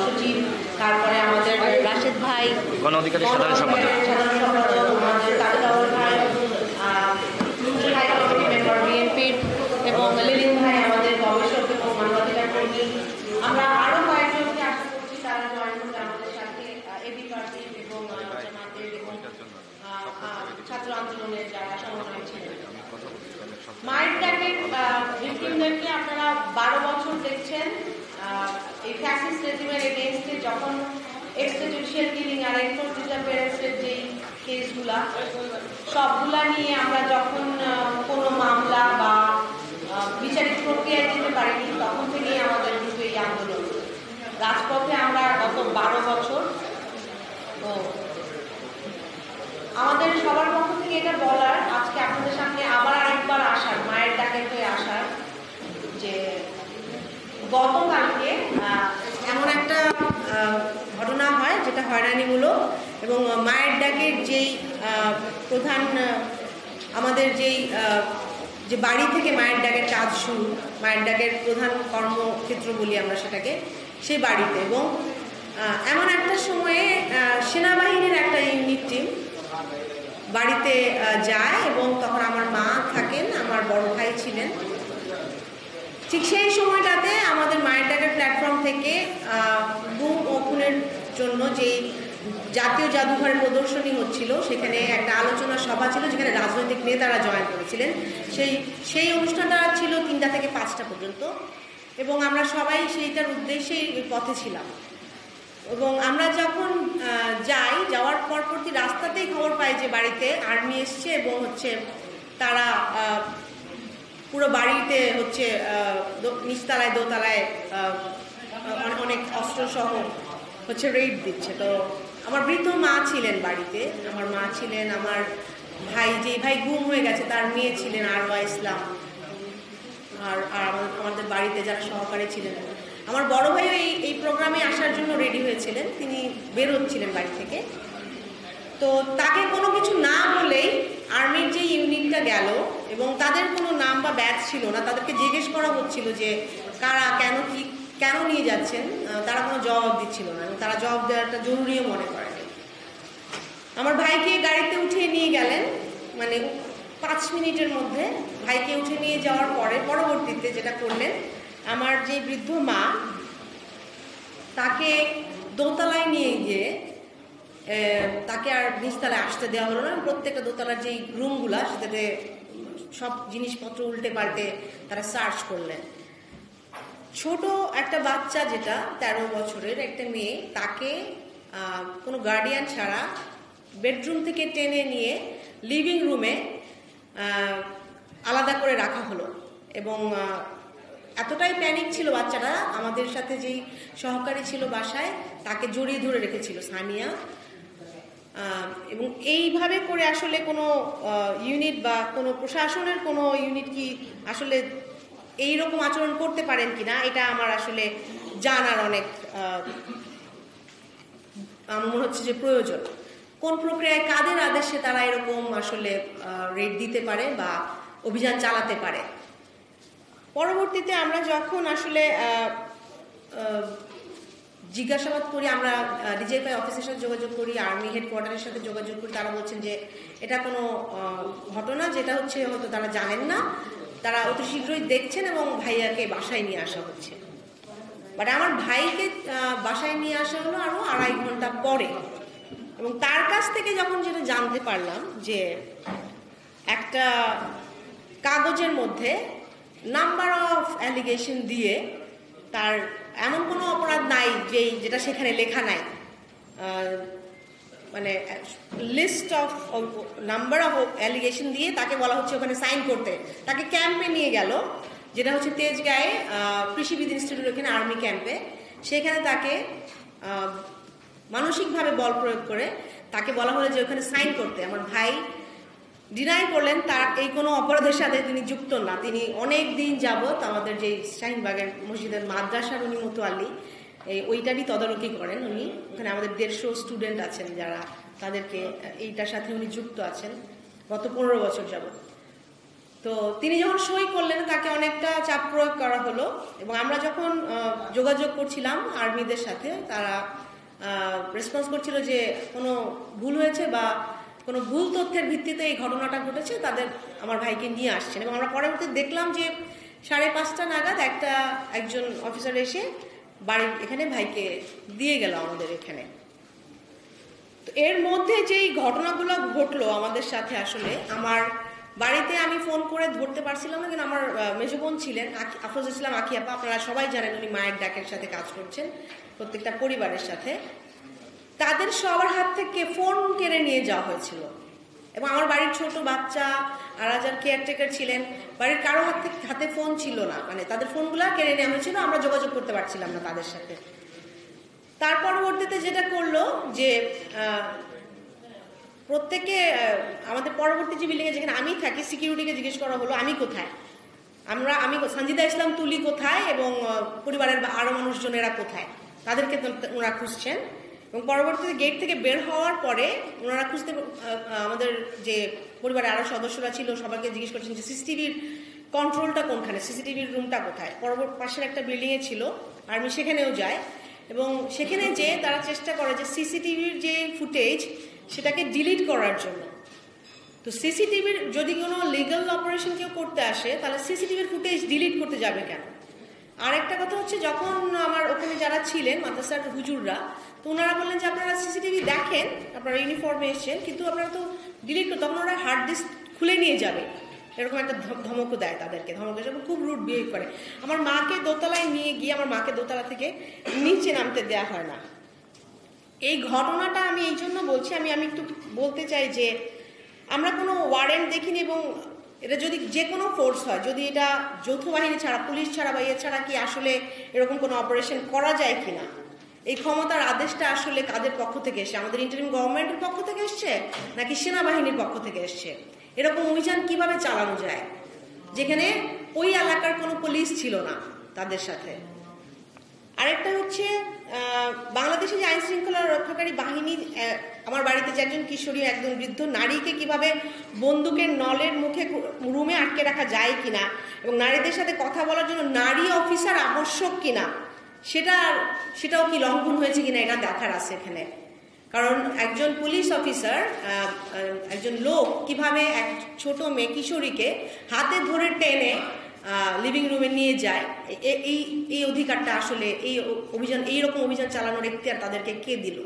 সচিব, তারপরে আমাদের রাশেদ ভাই গণ অধিকারের সাধারণ সম্পাদক, আমাদের তালুকাওয়ার ভাই, মেম্বার বিএনপির, এবং লিলিন ভাই আমাদের গবেষক এবং মানবাধিকার কর্মী। আমরা আরো কয়েকজনকে আশা করছি তারা জয়েন করবে আমাদের সাথে, এবি পার্টি এবং জামাতের এবং ছাত্র আন্দোলনের যারা সমন্বয় ছিলেন। মায়ের ডাকের ভিকটিমদেরকে আপনারা 12 বছর দেখছেন এই ফ্যাসিস্ট রেজিমের এগেইনস্টে, যখন এক্সট্রাজুডিশিয়াল কিলিং আর এক্সট্রাজুডিশিয়াল প্যারেন্টসের যেই কেসগুলা সবগুলা নিয়ে আমরা যখন কোনো মামলা বা বিচারিক প্রক্রিয়ায় যেতে পারিনি, তখন থেকেই আমাদের কিন্তু এই আন্দোলন রাজপথে। আমরা গত 12 বছর, তো আমাদের সবার পক্ষ থেকে এটা বলার, আজকে আপনাদের সামনে আবার আরেকবার আসার, মায়ের ডাকের হয়ে আসার, যে গতকালকে এমন একটা ঘটনা হয় যেটা হয়রানিমূলক, এবং মায়ের ডাকের যেই প্রধান আমাদের যেই যে বাড়ি থেকে মায়ের ডাকের কাজ শুরু, মায়ের ডাকের প্রধান কর্মক্ষেত্র বলি আমরা সেটাকে, সেই বাড়িতে, এবং এমন একটা সময়ে সেনাবাহিনীর একটা ইউনিট টিম বাড়িতে যায়, এবং তখন আমার মা থাকেন, আমার বড় ভাই ছিলেন। ঠিক সেই সময়টাতে আমাদের মায়ের ডাকের প্ল্যাটফর্ম থেকে গুম ও খুনের জন্য যেই জাতীয় জাদুঘরে প্রদর্শনী হচ্ছিল, সেখানে একটা আলোচনা সভা ছিল যেখানে রাজনৈতিক নেতারা জয়েন করেছিলেন। সেই অনুষ্ঠানটা ছিল 3টা থেকে 5টা পর্যন্ত, এবং আমরা সবাই সেইটার উদ্দেশ্যেই পথে ছিলাম। এবং আমরা যখন যাওয়ার পরবর্তী রাস্তাতেই খবর পাই যে বাড়িতে আর্মি এসছে, এবং হচ্ছে তারা পুরো বাড়িতে হচ্ছে নিচতলায় দোতলায় অনেক অস্ত্রসহ হচ্ছে রেড দিচ্ছে। তো আমার বৃদ্ধ মা ছিলেন বাড়িতে, আমার মা ছিলেন, আমার ভাই, যে ভাই গুম হয়ে গেছে তার মেয়ে ছিলেন আরওয়া ইসলাম, আর আমাদের বাড়িতে যারা সহকারী ছিলেন। আমার বড় ভাইও এই প্রোগ্রামে আসার জন্য রেডি হয়েছিলেন, তিনি বের হচ্ছিলেন বাড়ি থেকে। তো তাকে কোনো কিছু না বলেই আর্মির যে ইউনিটটা গেল, এবং তাদের কোনো নাম বা ব্যাচ ছিল না, তাদেরকে জিজ্ঞেস করা হচ্ছিল যে কারা কেন নিয়ে যাচ্ছেন, তারা কোনো জবাব দিচ্ছিল না, এবং তারা জবাব দেওয়াটা জরুরিও মনে করেনি। আমার ভাইকে গাড়িতে উঠিয়ে নিয়ে গেলেন, মানে 5 মিনিটের মধ্যে ভাইকে উঠে নিয়ে যাওয়ার পরে পরবর্তীতে যেটা করলেন, আমার যে বৃদ্ধ মা তাকে দোতলায় নিয়ে গিয়ে তাকে আর নিচতলায় আসতে দেওয়া হলো না। প্রত্যেকটা দোতলার যেই রুমগুলা, সেটাতে সব জিনিসপত্র উল্টে পাল্টে তারা সার্চ করলেন। ছোট একটা বাচ্চা, যেটা 13 বছরের একটা মেয়ে, তাকে কোনো গার্ডিয়ান ছাড়া বেডরুম থেকে টেনে নিয়ে লিভিং রুমে আলাদা করে রাখা হলো। এবং এতটাই প্যানিক ছিল বাচ্চাটা, আমাদের সাথে যেই সহকারী ছিল বাসায়, তাকে জড়িয়ে ধরে রেখেছিল সানিয়া। এবং এইভাবে করে আসলে কোনো ইউনিট বা কোনো প্রশাসনের কোনো ইউনিট কি আসলে এইরকম আচরণ করতে পারেন কিনা, এটা আমার আসলে জানার অনেক আমার মনে হচ্ছে যে প্রয়োজন। কোন প্রক্রিয়ায়, কাদের আদেশে তারা এরকম আসলে রেড দিতে পারে বা অভিযান চালাতে পারে। পরবর্তীতে আমরা যখন আসলে জিজ্ঞাসাবাদ করি, আমরা ডিজিএফআই অফিসের সাথে যোগাযোগ করি, আর্মি হেডকোয়ার্টারের সাথে যোগাযোগ করি, তারা বলছেন যে এটা কোনো ঘটনা যেটা হচ্ছে হয়তো তারা জানেন না, তারা অতি শীঘ্রই দেখছেন এবং ভাইয়াকে বাসায় নিয়ে আসা হচ্ছে। বাট আমার ভাইকে বাসায় নিয়ে আসা হলো আরো 2.5 ঘন্টা পরে, এবং তার কাছ থেকে যখন যেটা জানতে পারলাম যে একটা কাগজের মধ্যে নাম্বার অফ অ্যালিগেশন দিয়ে, তার এমন কোনো অপরাধ নাই যেটা সেখানে লেখা নাই, মানে list of number of allegation দিয়ে তাকে বলা হচ্ছে ওখানে সাইন করতে। তাকে ক্যাম্পে নিয়ে গেল, যেটা হচ্ছে তেজগাঁয়ে কৃষিবিদ ইনস্টিটিউট, ওখানে আর্মি ক্যাম্পে। সেখানে তাকে মানসিকভাবে বল প্রয়োগ করে তাকে বলা হলো যে ওখানে সাইন করতে। আমার ভাই ডিনাই করলেন তার এই কোনো অপরাধের সাথে তিনি যুক্ত না। তিনি অনেক দিন যাবৎ আমাদের যে শাহিনবাগের মসজিদের মাদ্রাসার উনি মুতোয়াল্লি, ওইটারই তদারকি করেন উনি। ওখানে আমাদের 150 স্টুডেন্ট আছেন যারা, তাদেরকে এইটার সাথে উনি যুক্ত আছেন গত 15 বছর যাবৎ। তো তো তিনি যখন সই করলেন তাকে অনেকটা চাপ প্রয়োগ করা হলো, এবং আমরা যখন যোগাযোগ করছিলাম আর্মিদের সাথে, তারা রেসপন্স করছিল যে কোনো ভুল হয়েছে বা কোনো ভুল তথ্যের ভিত্তিতে এই ঘটনাটা ঘটেছে, তাদের আমার ভাইকে নিয়ে আসছেন। এবং আমরা পরবর্তীতে দেখলাম যে 5:30 নাগাদ একজন অফিসার এসে বাড়ির এখানে ভাইকে দিয়ে গেল আমাদের এখানে। তো এর মধ্যে যেই ঘটনাগুলো ঘটলো আমাদের সাথে, আসলে আমার বাড়িতে আমি ফোন করে ধরতে পারছিলাম না, কিন্তু আমার মেজো বোন ছিলেন আফরোজা ইসলাম আঁখি আপা, আপনারা সবাই জানেন উনি মায়ের ডাকের সাথে কাজ করছেন প্রত্যেকটা পরিবারের সাথে। তাদের সবার হাত থেকে ফোন কেড়ে নিয়ে যাওয়া হয়েছিল, এবং আমার বাড়ির ছোট বাচ্চা আর যার কেয়ারটেকার ছিলেন, বাড়ির কারো হাতে ফোন ছিল না, মানে তাদের ফোনগুলো কেড়ে নেওয়া হয়েছিল, আমরা যোগাযোগ করতে পারছিলাম না তাদের সাথে। তার পরবর্তীতে যেটা করলো যে প্রত্যেকে আমাদের পরবর্তী যে বিল্ডিংয়ে যেখানে আমি থাকি, সিকিউরিটিকে জিজ্ঞেস করা হলো আমি কোথায়, আমি সঞ্জিদা ইসলাম তুলি কোথায়, এবং পরিবারের আরো মানুষজনেরা কোথায়, তাদেরকে ওনারা খুঁজছেন। এবং পরবর্তীতে গেট থেকে বের হওয়ার পরে ওনারা খুঁজতে, আমাদের যে পরিবারের আরো সদস্যরা ছিল সবাইকে জিজ্ঞেস করছেন যে সিসিটিভির কন্ট্রোলটা কোনখানে, সিসিটিভির রুমটা কোথায়। পাশের একটা বিল্ডিংয়ে ছিল, আর্মি সেখানেও যায়, এবং সেখানে যে তারা চেষ্টা করে যে সিসিটিভির যে ফুটেজ সেটাকে ডিলিট করার জন্য। তো সিসিটিভির যদি কোনো লিগাল অপারেশন কেউ করতে আসে, তাহলে সিসিটিভির ফুটেজ ডিলিট করতে যাবে কেন? আর একটা কথা হচ্ছে, যখন আমার ওখানে যারা ছিলেন মাদ্রাসার হুজুররা, তো ওনারা বললেন যে আপনারা সিসিটিভি দেখেন, আপনারা ইউনিফর্মে এসছেন, কিন্তু আপনারা তো ডিলিট করতে, তখন ওরা হার্ড ডিস্ক খুলে নিয়ে যাবে, এরকম একটা ধমকও দেয় তাদেরকে, ধমক হিসেবে খুব রুড বিহেভ করে। আমার মাকে দোতলায় নিয়ে গিয়ে আমার মাকে দোতলা থেকে নিচে নামতে দেওয়া হয় না। এই ঘটনাটা আমি এই জন্য বলছি, আমি একটু বলতে চাই যে আমরা কোনো ওয়ারেন্ট দেখিনি, এবং এটা যদি যে কোনো ফোর্স হয়, যদি এটা যৌথ বাহিনী ছাড়া, পুলিশ ছাড়া বা ছাড়া কি আসলে এরকম কোনো অপারেশন করা যায় কিনা, এই ক্ষমতার আদেশটা আসলে কাদের পক্ষ থেকে এসছে, আমাদের ইন্টারিম গভর্নমেন্টের পক্ষ থেকে এসছে নাকি সেনাবাহিনীর পক্ষ থেকে এসছে? এরকম অভিযান কিভাবে চালানো যায় যেখানে ওই এলাকার কোনো পুলিশ ছিল না তাদের সাথে? আরেকটা হচ্ছে, বাংলাদেশে যে আইন শৃঙ্খলা রক্ষাকারী বাহিনী, আমার বাড়িতে যে একজন কিশোরী, একজন বৃদ্ধ নারীকে কিভাবে বন্দুকের নলের মুখে রুমে আটকে রাখা যায় কিনা, এবং নারীদের সাথে কথা বলার জন্য নারী অফিসার আবশ্যক কিনা, সেটাও কি লঙ্ঘন হয়েছে কিনা এটা দেখার আছে এখানে। কারণ একজন পুলিশ অফিসার, একজন লোক কিভাবে এক ছোট মেয়ে কিশোরীকে হাতে ধরে টেনে লিভিং রুমে নিয়ে যায়, এই অধিকারটা আসলে এইরকম অভিযান চালানোর এখতিয়ার তাদেরকে কে দিল?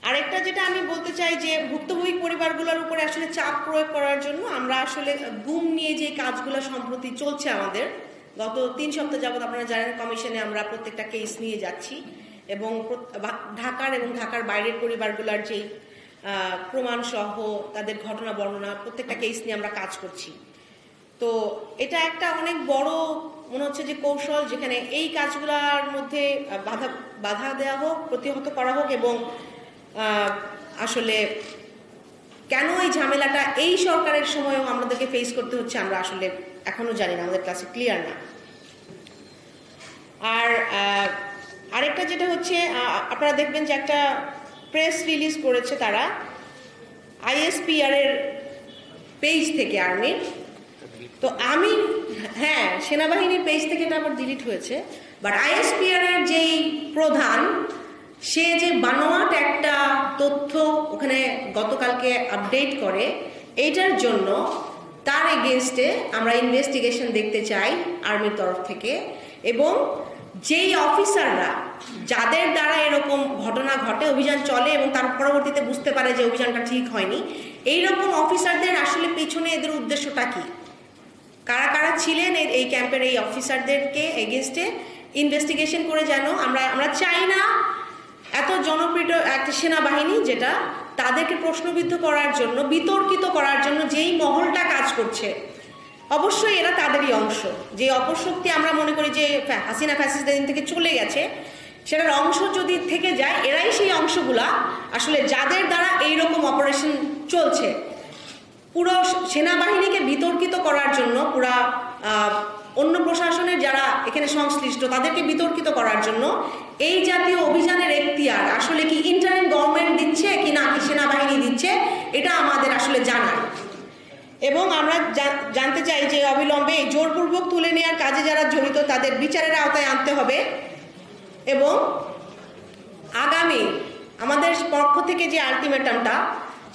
আরেকটা যেটা আমি বলতে চাই যে ভুক্তভোগী পরিবারগুলোর উপরে আসলে চাপ প্রয়োগ করার জন্য আমরা আসলে গুম নিয়ে যে কাজগুলো সম্প্রতি চলছে আমাদের, গত 3 সপ্তাহ যাবত আপনারা জানেন কমিশনে আমরা প্রত্যেকটা কেস নিয়ে যাচ্ছি, এবং ঢাকার এবং ঢাকার বাইরের পরিবারগুলোর যেই প্রমাণ সহ তাদের ঘটনা বর্ণনা, প্রত্যেকটা কেস নিয়ে আমরা কাজ করছি। তো এটা একটা অনেক বড় মনে হচ্ছে যে কৌশল, যেখানে এই কাজগুলোর মধ্যে বাধা দেওয়া হোক, প্রতিহত করা হোক, এবং আসলে কেন এই ঝামেলাটা এই সরকারের সময়ও আমাদেরকে ফেস করতে হচ্ছে আমরা আসলে এখনো জানি না, আমাদের কাছে ক্লিয়ার না। আর আরেকটা যেটা হচ্ছে, আপনারা দেখবেন যে একটা প্রেস রিলিজ করেছে তারা ISPR এর পেজ থেকে, আর্মির। তো আমি সেনাবাহিনীর পেজ থেকে এটা আবার ডিলিট হয়েছে, বাট ISPR এর যেই প্রধান, সে যে বানোয়াট একটা তথ্য ওখানে গতকালকে আপডেট করে, এইটার জন্য তার এগেনস্টে আমরা ইনভেস্টিগেশন দেখতে চাই আর্মির তরফ থেকে, এবং যেই অফিসাররা যাদের দ্বারা এরকম ঘটনা ঘটে, অভিযান চলে এবং তার পরবর্তীতে বুঝতে পারে যে অভিযানটা ঠিক হয়নি, এইরকম অফিসারদের আসলে পেছনে এদের উদ্দেশ্যটা কি, কারা কারা ছিলেন এই ক্যাম্পের এই অফিসারদেরকে এগেনস্টে ইনভেস্টিগেশন করে, যেন আমরা চাই না এত জনপ্রিয় একটা সেনাবাহিনী যেটা তাদেরকে প্রশ্নবিদ্ধ করার জন্য, বিতর্কিত করার জন্য যেই মহলটা কাজ করছে, অবশ্যই এরা তাদেরই অংশ। যে অপশক্তি আমরা মনে করি যে হাসিনা ফ্যাসিস্টদের দিন থেকে চলে গেছে, সেটার অংশ যদি থেকে যায়, এরাই সেই অংশগুলা আসলে যাদের দ্বারা এইরকম অপারেশন চলছে। পুরো সেনাবাহিনীকে বিতর্কিত করার জন্য, পুরা অন্য প্রশাসনের যারা এখানে সংশ্লিষ্ট তাদেরকে বিতর্কিত করার জন্য এই জাতীয় অভিযানের এখতিয়ার আসলে কি ইন্টারিম গভর্নমেন্ট দিচ্ছে কি না কি সেনাবাহিনী দিচ্ছে, এটা আমাদের আসলে জানার। এবং আমরা জানতে চাই যে অবিলম্বে এই জোরপূর্বক তুলে নেওয়ার কাজে যারা জড়িত তাদের বিচারের আওতায় আনতে হবে। এবং আগামী আমাদের পক্ষ থেকে যে আলটিমেটামটা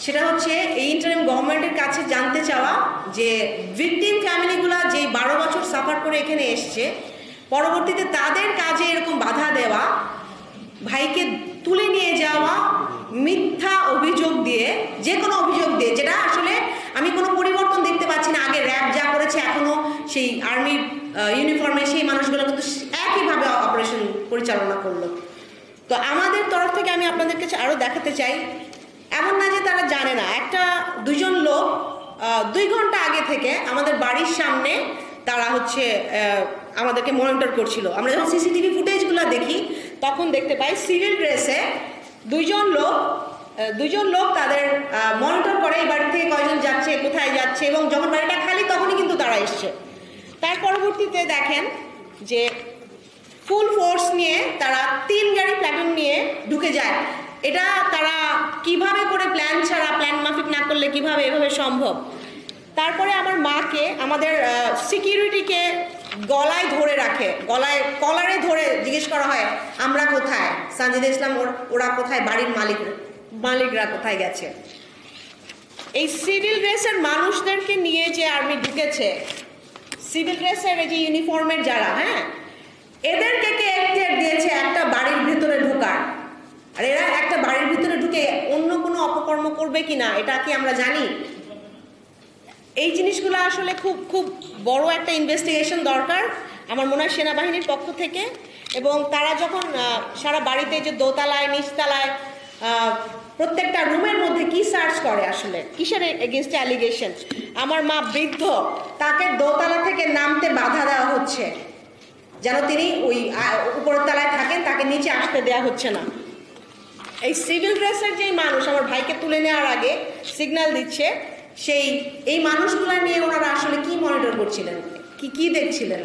সেটা হচ্ছে এই ইন্টারিম গভর্নমেন্টের কাছে জানতে চাওয়া যে ভিকটিম ফ্যামিলিগুলো যে 12 বছর সাফার করে এখানে এসছে, পরবর্তীতে তাদের কাজে এরকম বাধা দেওয়া, ভাইকে তুলে নিয়ে যাওয়া মিথ্যা অভিযোগ দিয়ে, যে কোনো অভিযোগ দিয়ে, যেটা আসলে আমি কোনো পরিবর্তন দেখতে পাচ্ছি না। আগে র্যাব যা করেছে এখনও সেই আর্মির ইউনিফর্মে সেই মানুষগুলো কিন্তু একইভাবে অপারেশন পরিচালনা করলো। তো আমাদের তরফ থেকে আমি আপনাদের কাছে আরও দেখাতে চাই, এমন না যে তারা জানে না, দুজন লোক 2 ঘন্টা আগে থেকে আমাদের বাড়ির সামনে তারা হচ্ছে আমাদেরকে মনিটর করছিল। আমরা যখন সিসিটিভি ফুটেজগুলো দেখি তখন দেখতে পাই সিভিল ড্রেসে দুজন লোক তাদের মনিটর করে এই বাড়ি থেকে কয়জন যাচ্ছে, কোথায় যাচ্ছে, এবং যখন বাড়িটা খালি তখনই কিন্তু তারা এসছে। তার পরবর্তীতে দেখেন যে ফুল ফোর্স নিয়ে তারা 3 গাড়ি প্ল্যাটুন নিয়ে ঢুকে যায়। এটা তারা কিভাবে করে প্ল্যান ছাড়া, প্ল্যান মাফিক না করলে কিভাবে এভাবে সম্ভব? তারপরে আমার মাকে, আমাদের সিকিউরিটিকে গলায় ধরে রাখে, কলারে ধরে জিজ্ঞেস করা হয় আমরা কোথায়, সানজিদা ইসলাম ওরা কোথায়, বাড়ির মালিকরা কোথায় গেছে। এই সিভিল ড্রেসের মানুষদেরকে নিয়ে যে আর্মি ঢুকেছে, সিভিল ড্রেসের এই যে ইউনিফর্মের যারা, এদেরকে কে এখতিয়ার দিয়েছে একটা বাড়ির ভিতরে ঢোকার? আর এরা একটা বাড়ির ভিতরে ঢুকে অন্য কোনো অপকর্ম করবে কিনা এটা কি আমরা জানি? এই জিনিসগুলো আসলে খুব বড় একটা ইনভেস্টিগেশন দরকার আমার মনে হয় সেনাবাহিনীর পক্ষ থেকে। এবং তারা যখন সারা বাড়িতে যে দোতলায় নিচতলায় প্রত্যেকটা রুমের মধ্যে কি সার্চ করে, আসলে কিসের এগেনস্টে অ্যালিগেশন? আমার মা বৃদ্ধ, তাকে দোতলা থেকে নামতে বাধা দেওয়া হচ্ছে, যেন তিনি ওই উপরের তলায় থাকেন, তাকে নিচে আসতে দেওয়া হচ্ছে না। এই সিভিল ড্রেসের যেই মানুষ আমার ভাইকে তুলে নেওয়ার আগে সিগন্যাল দিচ্ছে, এই মানুষগুলো নিয়ে ওনারা আসলে কি মনিটর করছিলেন, কি দেখছিলেন?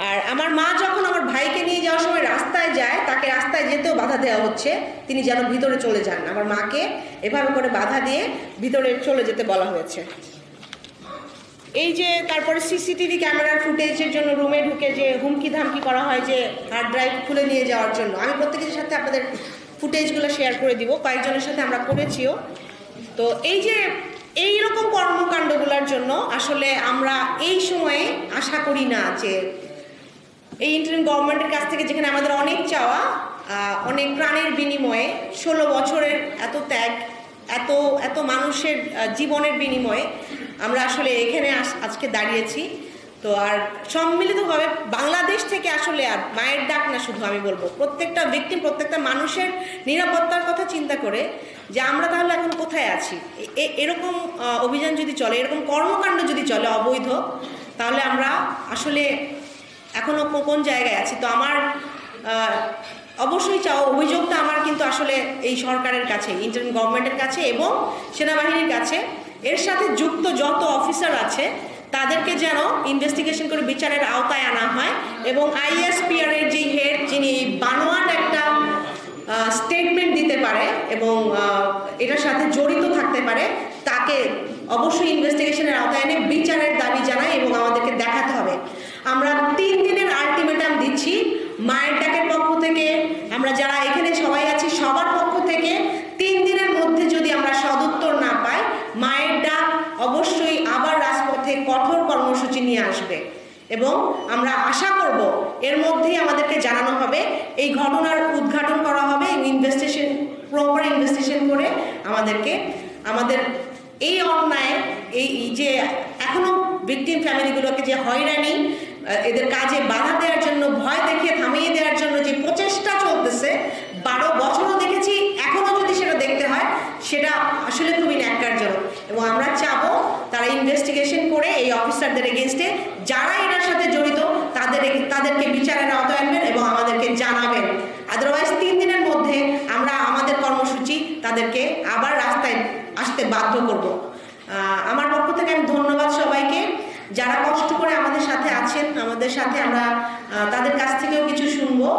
আর আমার মা যখন আমার ভাইকে নিয়ে যাওয়ার সময় রাস্তায় যায়, তাকে রাস্তায় যেতেও বাধা দেওয়া হচ্ছে, তিনি যেন ভিতরে চলে যান। আমার মাকে এভাবে করে বাধা দিয়ে ভিতরে চলে যেতে বলা হয়েছে। এই যে তারপরে সিসিটিভি ক্যামেরার ফুটেজের জন্য রুমে ঢুকে যে হুমকি ধামকি করা হয় যে হার্ড ড্রাইভ খুলে নিয়ে যাওয়ার জন্য, আমি প্রত্যেকের সাথে আপনাদের ফুটেজগুলো শেয়ার করে দিব, কয়েকজনের সাথে আমরা করেছিও। তো এই রকম কর্মকাণ্ডগুলোর জন্য আসলে আমরা এই সময়ে আশা করি না যে এই ইন্টারিম গভর্নমেন্টের কাছ থেকে, যেখানে আমাদের অনেক চাওয়া, অনেক প্রাণের বিনিময়ে 16 বছরের এত ত্যাগ, এত মানুষের জীবনের বিনিময়ে আমরা আসলে এখানে আজকে দাঁড়িয়েছি। তো আর সম্মিলিতভাবে বাংলাদেশ থেকে আসলে আর মায়ের ডাক না, শুধু আমি বলবো প্রত্যেকটা ভিকটিম, প্রত্যেকটা মানুষের নিরাপত্তার কথা চিন্তা করে যে আমরা তাহলে এখন কোথায় আছি। এরকম অভিযান যদি চলে, এরকম কর্মকাণ্ড যদি চলে অবৈধ, তাহলে আমরা আসলে এখনও কোন জায়গায় আছি। তো আমার অবশ্যই চাও, অভিযোগটা আমার কিন্তু আসলে এই সরকারের কাছে, ইন্টারিম গভর্নমেন্টের কাছে এবং সেনাবাহিনীর কাছে, এর সাথে যুক্ত যত অফিসার আছে তাদেরকে যেন ইনভেস্টিগেশন করে বিচারের আওতায় আনা হয়। এবং ISPR এর যে হেড, যিনি বানোয়াট একটা স্টেটমেন্ট দিতে পারে এবং এটার সাথে জড়িত থাকতে পারে, তাকে অবশ্যই ইনভেস্টিগেশনের আওতায় এনে বিচারের দাবি জানাই এবং আমাদেরকে দেখাতে হবে। আমরা 3 দিনের আলটিমেটাম দিচ্ছি মায়ের ডাকের পক্ষ থেকে, আমরা যারা এখানে সবাই আছি সবার পক্ষ থেকে। 3 দিনের মধ্যে যদি আমরা সদুত্তর না পাই, মায়ের ডাক অবশ্যই আবার রাজপথে কঠোর কর্মসূচি নিয়ে আসবে এবং আমরা আশা করব এর মধ্যেই আমাদেরকে জানানো হবে, এই ঘটনার উদ্ঘাটন করা হবে, প্রপার ইনভেস্টিগেশন করে আমাদের এই অন্যায়, এই যে এখনো ভিকটিম ফ্যামিলিগুলোকে যে হয়রানি, এদের কাজে বাধা দেওয়ার জন্য, ভয় দেখিয়ে থামিয়ে দেওয়ার জন্য যে প্রচেষ্টা চলতেছে, 12 বছরও দেখেছি, এখনও যদি সেটা দেখতে হয়, সেটা আসলে খুবই ন্যাক্কারজনক। এবং আমরা চাবো তারা ইনভেস্টিগেশন করে এই অফিসারদের এগেনস্টে যারা এটার সাথে জড়িত তাদেরকে বিচারের আওতায় আনবেন এবং আমাদেরকে জানাবেন। আদারওয়াইজ 3 দিনের মধ্যে আমরা আমাদের কর্মসূচি তাদেরকে আবার রাস্তায় আসতে বাধ্য করব। আমার পক্ষ থেকে আমি ধন্যবাদ সবাইকে যারা কষ্ট করে আমাদের সাথে আছেন, আমাদের সাথে আমরা তাদের কাছ থেকেও কিছু শুনবো।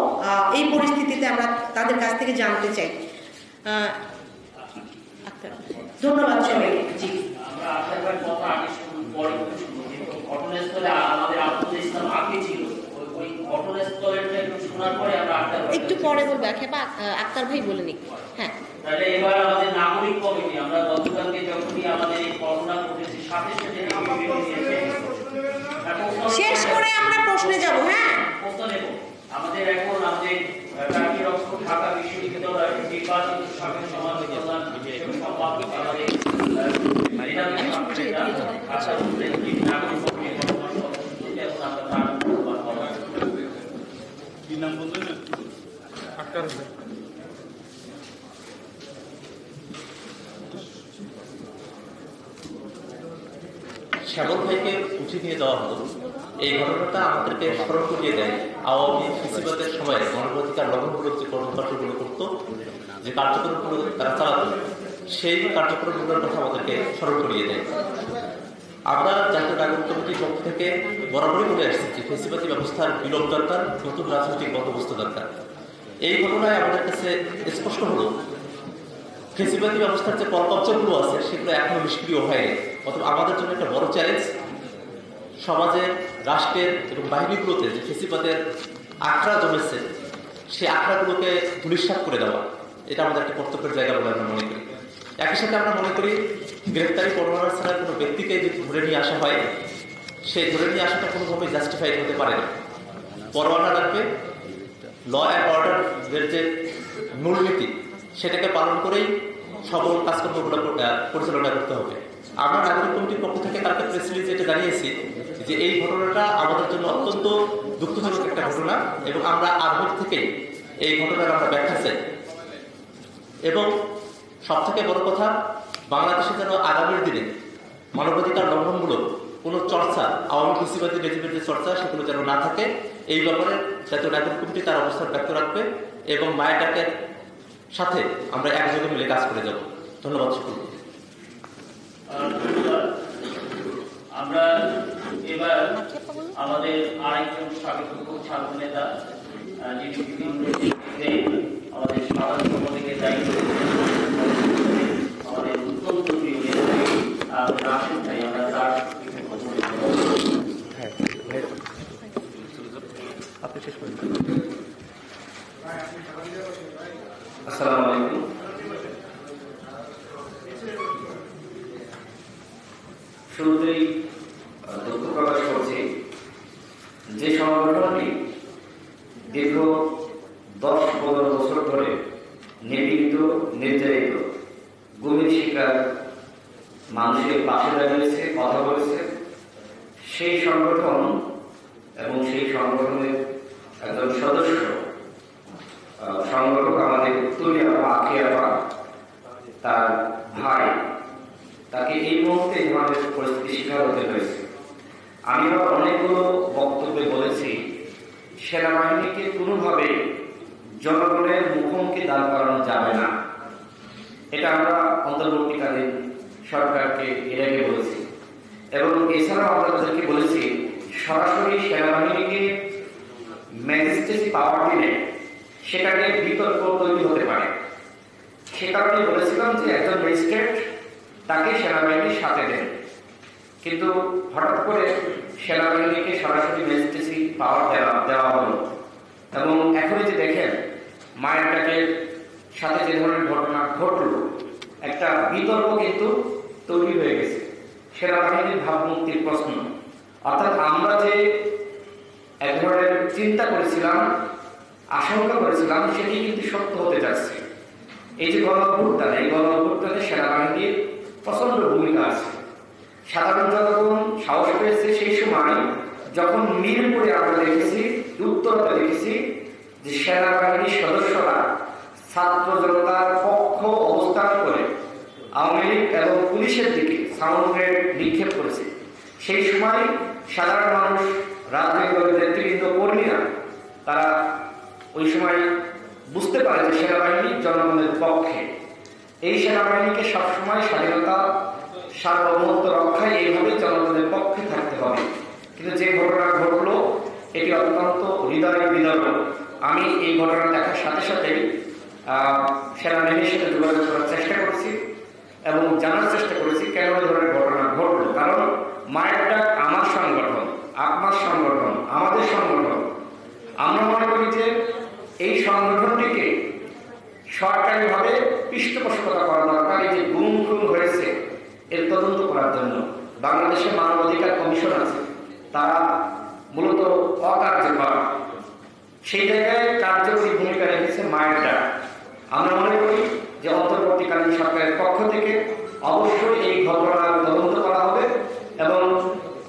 এই পরিস্থিতিতে আমরা তাদের কাছ থেকে জানতে চাই। ধন্যবাদ সবাইকে। জি। শোনার পরে আমরা একটু পরে বলবে খেপা আক্তার ভাই বলে নিক। হ্যাঁ, তাহলে এবার আমাদের নাগরিক কমিটি আমরা গতকালকে যখনই আমাদের এই করোনা করেছি সাথে সাথে শেষ করে আমরা প্রশ্নে যাব। হ্যাঁ, প্রশ্ন নেব। আমাদের এখন আমাদের টার্কি অক্সফোর্ড ঢাকা বিশ্ববিদ্যালয়ের নির্বাচিত সাবেক সমাজ কল্যাণ সম্পাদক আমাদের কি নাম বললেন? আক্তার হোসেন। শ্যামল ভাইকে উঠিয়ে নিয়ে যাওয়া হলো। এই ঘটনাটা আমাদেরকে স্মরণ করিয়ে দেয় আওয়ামী ফেসিবাদের সময় মানবাধিকার লঙ্ঘনমূলক যে কর্মকাণ্ডগুলো করতো, যে কার্যক্রমগুলো তারা চালাতো, সেই কার্যক্রমগুলোর কথা আমাদেরকে স্মরণ করিয়ে দেয়। আমরা জাতীয় নাগরিক কমিটির পক্ষ থেকে বরাবরই বলে আসছি যে ফেসিবাদী ব্যবস্থার বিলোপ দরকার, নতুন রাজনৈতিক বন্দোবস্ত দরকার। এই ঘটনায় আমাদের কাছে স্পষ্ট হলো ফেসিবাদী ব্যবস্থার যে কলকবজাগুলো আছে সেগুলো এখনো নিষ্ক্রিয় হয়নি। অথবা আমাদের জন্য একটা বড় চ্যালেঞ্জ সমাজের, রাষ্ট্রের এবং বাহিনীগুলোতে যে ফেসিবাদের আখড়া জমেছে সেই আখড়াগুলোকে ধূলিসাৎ করে দেওয়া, এটা আমাদের একটা কর্তব্যের জায়গা বলে আমরা মনে করি। একই সাথে আমরা মনে করি গ্রেফতারি পরোয়ানা ছাড়া কোনো ব্যক্তিকে যদি ধরে নিয়ে আসা হয়, সেই ধরে নিয়ে আসাটা কোনোভাবেই জাস্টিফাইড হতে পারে না। পরোয়ানা লাগবে, ল অ্যান্ড অর্ডারের যে মূলনীতি সেটাকে পালন করেই সকল কাজকর্মগুলো পরিচালনা করতে হবে। আমরা নাগরিক কমিটির পক্ষ থেকে তাকে প্রেস রিলিজে এটা জানিয়েছি যে এই ঘটনাটা আমাদের জন্য অত্যন্ত দুঃখজনক একটা ঘটনা এবং আমরা আরম্ভ থেকেই এই ঘটনার আমরা ব্যাখ্যা চাই। এবং সব থেকে বড় কথা, বাংলাদেশে যেন আগামীর দিনে মানবাধিকার লঙ্ঘনগুলো কোনো চর্চা, আওয়ামী ফেসিবাদী রেজিমের যে চর্চা সেগুলো যেন না থাকে, এই ব্যাপারে জাতীয় নাগরিক কমিটি তার অবস্থান ব্যক্ত রাখবে এবং মায়ের ডাকের সাথে আমরা একযোগে মিলে কাজ করে যাব। ধন্যবাদ সকলকে। আমরা এবার আমাদের আরেকজন সাবেক ছাত্র নেতা যিনি আমাদের সাধারণ সম্পাদকের দায়িত্ব আমাদের অত্যন্ত প্রিয় রাশেদ ভাই, আমরা তার আসসালামু আলাইকুম। শুরুতেই দুঃখ প্রকাশ করছি যে সংগঠনটি দীর্ঘ 10-15 বছর ধরে নিপীড়িত, নির্যাতিত, গুমের শিকার মানুষের পাশে দাঁড়িয়েছে, কথা বলেছে, সেই সংগঠন এবং সেই সংগঠনের একজন সদস্য সংগঠক আমাদের তুলি আপা, আখি আপা, তার ভাই, তাকে এই মুহূর্তে এভাবে পরিস্থিতি শিকার হতে হয়েছে। আমি আবার অনেকগুলো বক্তব্যে বলেছি সেনাবাহিনীকে কোনোভাবে জনগণের মুখোমুখি দাঁড় করানো যাবে না। এটা আমরা অন্তর্বর্তীকালীন সরকারকে এর আগে বলেছি এবং এছাড়াও আমরা তাদেরকে বলেছি সরাসরি সেনাবাহিনীকে ম্যাজিস্ট্রেসি পাওয়ার দিলে সেটাকে বিতর্ক তৈরি হতে পারে। সে কারণে বলেছিলাম যে একজন ম্যাজিস্ট্রেট তাকে সেনাবাহিনীর সাথে দেন, কিন্তু হঠাৎ করে সেনাবাহিনীকে সরাসরি ম্যাজিস্ট্রেসি পাওয়ার দেওয়া হলো এবং এখনই যে দেখেন মায়ের ডাকের সাথে যে ধরনের ঘটনা ঘটল, একটা বিতর্ক কিন্তু তৈরি হয়ে গেছে সেনাবাহিনীর ভাবমূর্তির প্রশ্ন। অর্থাৎ আমরা যে এক ধরনের চিন্তা করেছিলাম, আশঙ্কা করেছিলাম, সেটি কিন্তু সত্য হতে যাচ্ছে। এই যে গণঅভ্যুত্থান, এই গণঅভ্যুত্থানে সেনাবাহিনীর প্রচন্ড ভূমিকা আছে। সাধারণ জনগণ সাহস পেয়েছে সেই সময় যখন মিরপুরে আমরা দেখেছি, উত্তরতে দেখেছি যে সেনাবাহিনীর সদস্যরা ছাত্র জনতার পক্ষ অবস্থান করে আওয়ামী লীগ এবং পুলিশের দিকে সাউন্ড গ্রেড নিক্ষেপ করেছে। সেই সময় সাধারণ মানুষ, রাজনৈতিক দলের নেতৃবৃন্দ, কর্মীরা তারা ওই সময় বুঝতে পারে যে সেনাবাহিনী জনগণের পক্ষে। এই সেনাবাহিনীকে সবসময় স্বাধীনতা, সার্বভৌমত্ব রক্ষায় এইভাবে জনগণের পক্ষে থাকতে হবে। কিন্তু যে ঘটনা ঘটলো এটি অত্যন্ত হৃদয় বিদারক। আমি এই ঘটনা দেখার সাথে সাথেই সেনাবাহিনীর সাথে যোগাযোগ করার চেষ্টা করেছি এবং জানার চেষ্টা করেছি কেন এই ধরনের ঘটনা ঘটলো। কারণ মায়ের ডাক আমার সংগঠন, আপনার সংগঠন, আমাদের সংগঠন। আমরা মনে করি যে এই সংগঠনটিকে সরকারিভাবে পৃষ্ঠপোষকতা করা দরকার। এই যে গুম খুন হয়েছে এর তদন্ত করার জন্য বাংলাদেশে মানবাধিকার কমিশন আছে, তারা মূলত অকার্যকর, সেই জায়গায় কার্যকরী ভূমিকা রেখেছে মায়ের ডাক। আমরা মনে করি যে অন্তর্বর্তীকালীন সরকারের পক্ষ থেকে অবশ্যই এই ঘটনার তদন্ত করা হবে এবং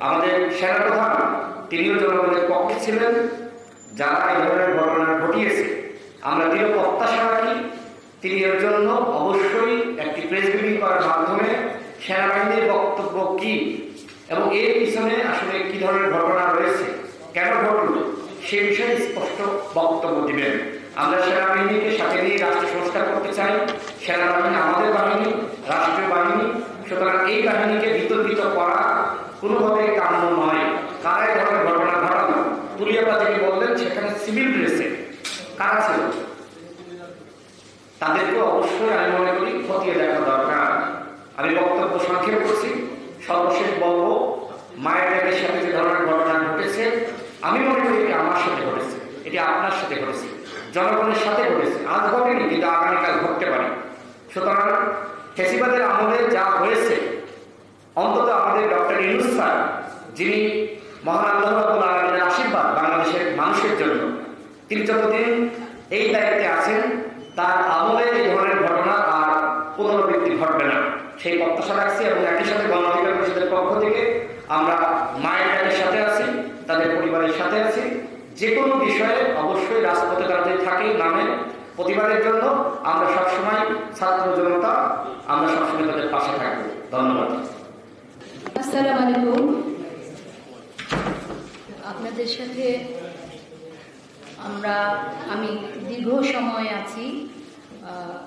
আমাদের সেনাপ্রধান তিনিও জনগণের পক্ষে ছিলেন। যারা এই ধরনের ঘটনা ঘটিয়েছে আমরা দৃঢ় প্রত্যাশা রাখি তিনি এর জন্য অবশ্যই একটি প্রেস ব্রিফিং করার মাধ্যমে সেনাবাহিনীর বক্তব্য কি এবং এর পিছনে আসলে কি ধরনের ঘটনা রয়েছে, কেন ঘটল, সে বিষয়ে স্পষ্ট বক্তব্য দিবেন। আমরা সেনাবাহিনীকে সাথে নিয়ে রাষ্ট্র সংস্কার করতে চাই। সেনাবাহিনী আমাদের বাহিনী, রাষ্ট্রীয় বাহিনী, সুতরাং এই বাহিনীকে বিতর্কিত করা কোনোভাবে কাম্য নয়। কারা এই ধরনের ঘটনা ঘটানো, তুলিয়াপা থেকে বললেন সেখানে সিভিল ড্রেসে কারা ছিল, তাদেরকে অবশ্যই আমি মনে করি খতিয়ে দেখা দরকার। আমি বক্তব্য সংক্ষেপ করছি, সর্বশেষ বলবো মায়ের ডাকের সাথে যে ধরনের ঘটনা ঘটেছে আমি মনে করি এটি আমার সাথে ঘটেছে, এটি আপনার সাথে ঘটেছে, জনগণের সাথে ঘটেছে। আজ ঘটেনি কিন্তু আগামীকাল ঘটতে পারে। সুতরাং ফ্যাসিবাদের আমলে যা হয়েছে অন্তত আমাদের ডক্টর ইউনূস স্যার, যিনি মহান আল্লাহ রাব্বুল আলামিনের আশীর্বাদ বাংলাদেশের মানুষের জন্য, তিনি যতদিন এই দায়িত্বে আছেন তার আমলে এই ধরনের ঘটনা আর পুনরাবৃত্তি ঘটবে না সেই প্রত্যাশা রাখছি। এবং একই সাথে গণ অধিকার পরিষদের পক্ষ থেকে আমরা মায়ের ডাকের সাথে আছি, তাদের পরিবারের সাথে আছি। যে কোনো বিষয়ে অবশ্যই রাজপথে তারা যদি থাকে নামে প্রতিবাদের জন্য আমরা সবসময় ছাত্র জনতা আমরা সবসময় তাদের পাশে থাকবো। ধন্যবাদ। আসসালামু আলাইকুম। আপনাদের সাথে আমি দীর্ঘ সময় আছি,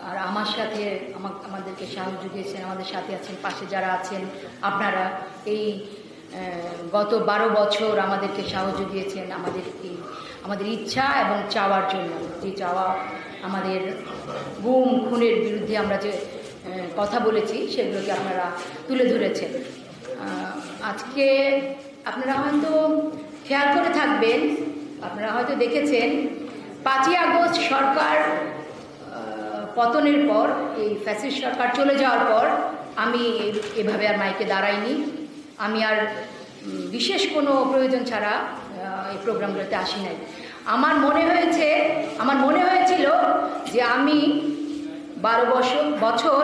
আর আমার সাথে আমাদেরকে সাহায্য জুগিয়েছেন, আমাদের সাথে আছেন, পাশে যারা আছেন আপনারা এই গত 12 বছর আমাদেরকে সাহায্য দিয়েছেন আমাদের ইচ্ছা এবং চাওয়ার জন্য। যে চাওয়া আমাদের গুম খুনের বিরুদ্ধে আমরা যে কথা বলেছি সেগুলোকে আপনারা তুলে ধরেছেন। আজকে আপনারা হয়তো খেয়াল করে থাকবেন, আপনারা হয়তো দেখেছেন 5ই আগস্ট সরকার পতনের পর, এই ফ্যাসিস্ট সরকার চলে যাওয়ার পর আমি এভাবে আর মাইকে দাঁড়াইনি। আমি আর বিশেষ কোনো প্রয়োজন ছাড়া এই প্রোগ্রামগুলোতে আসি নাই। আমার মনে হয়েছিল যে আমি 12 বছর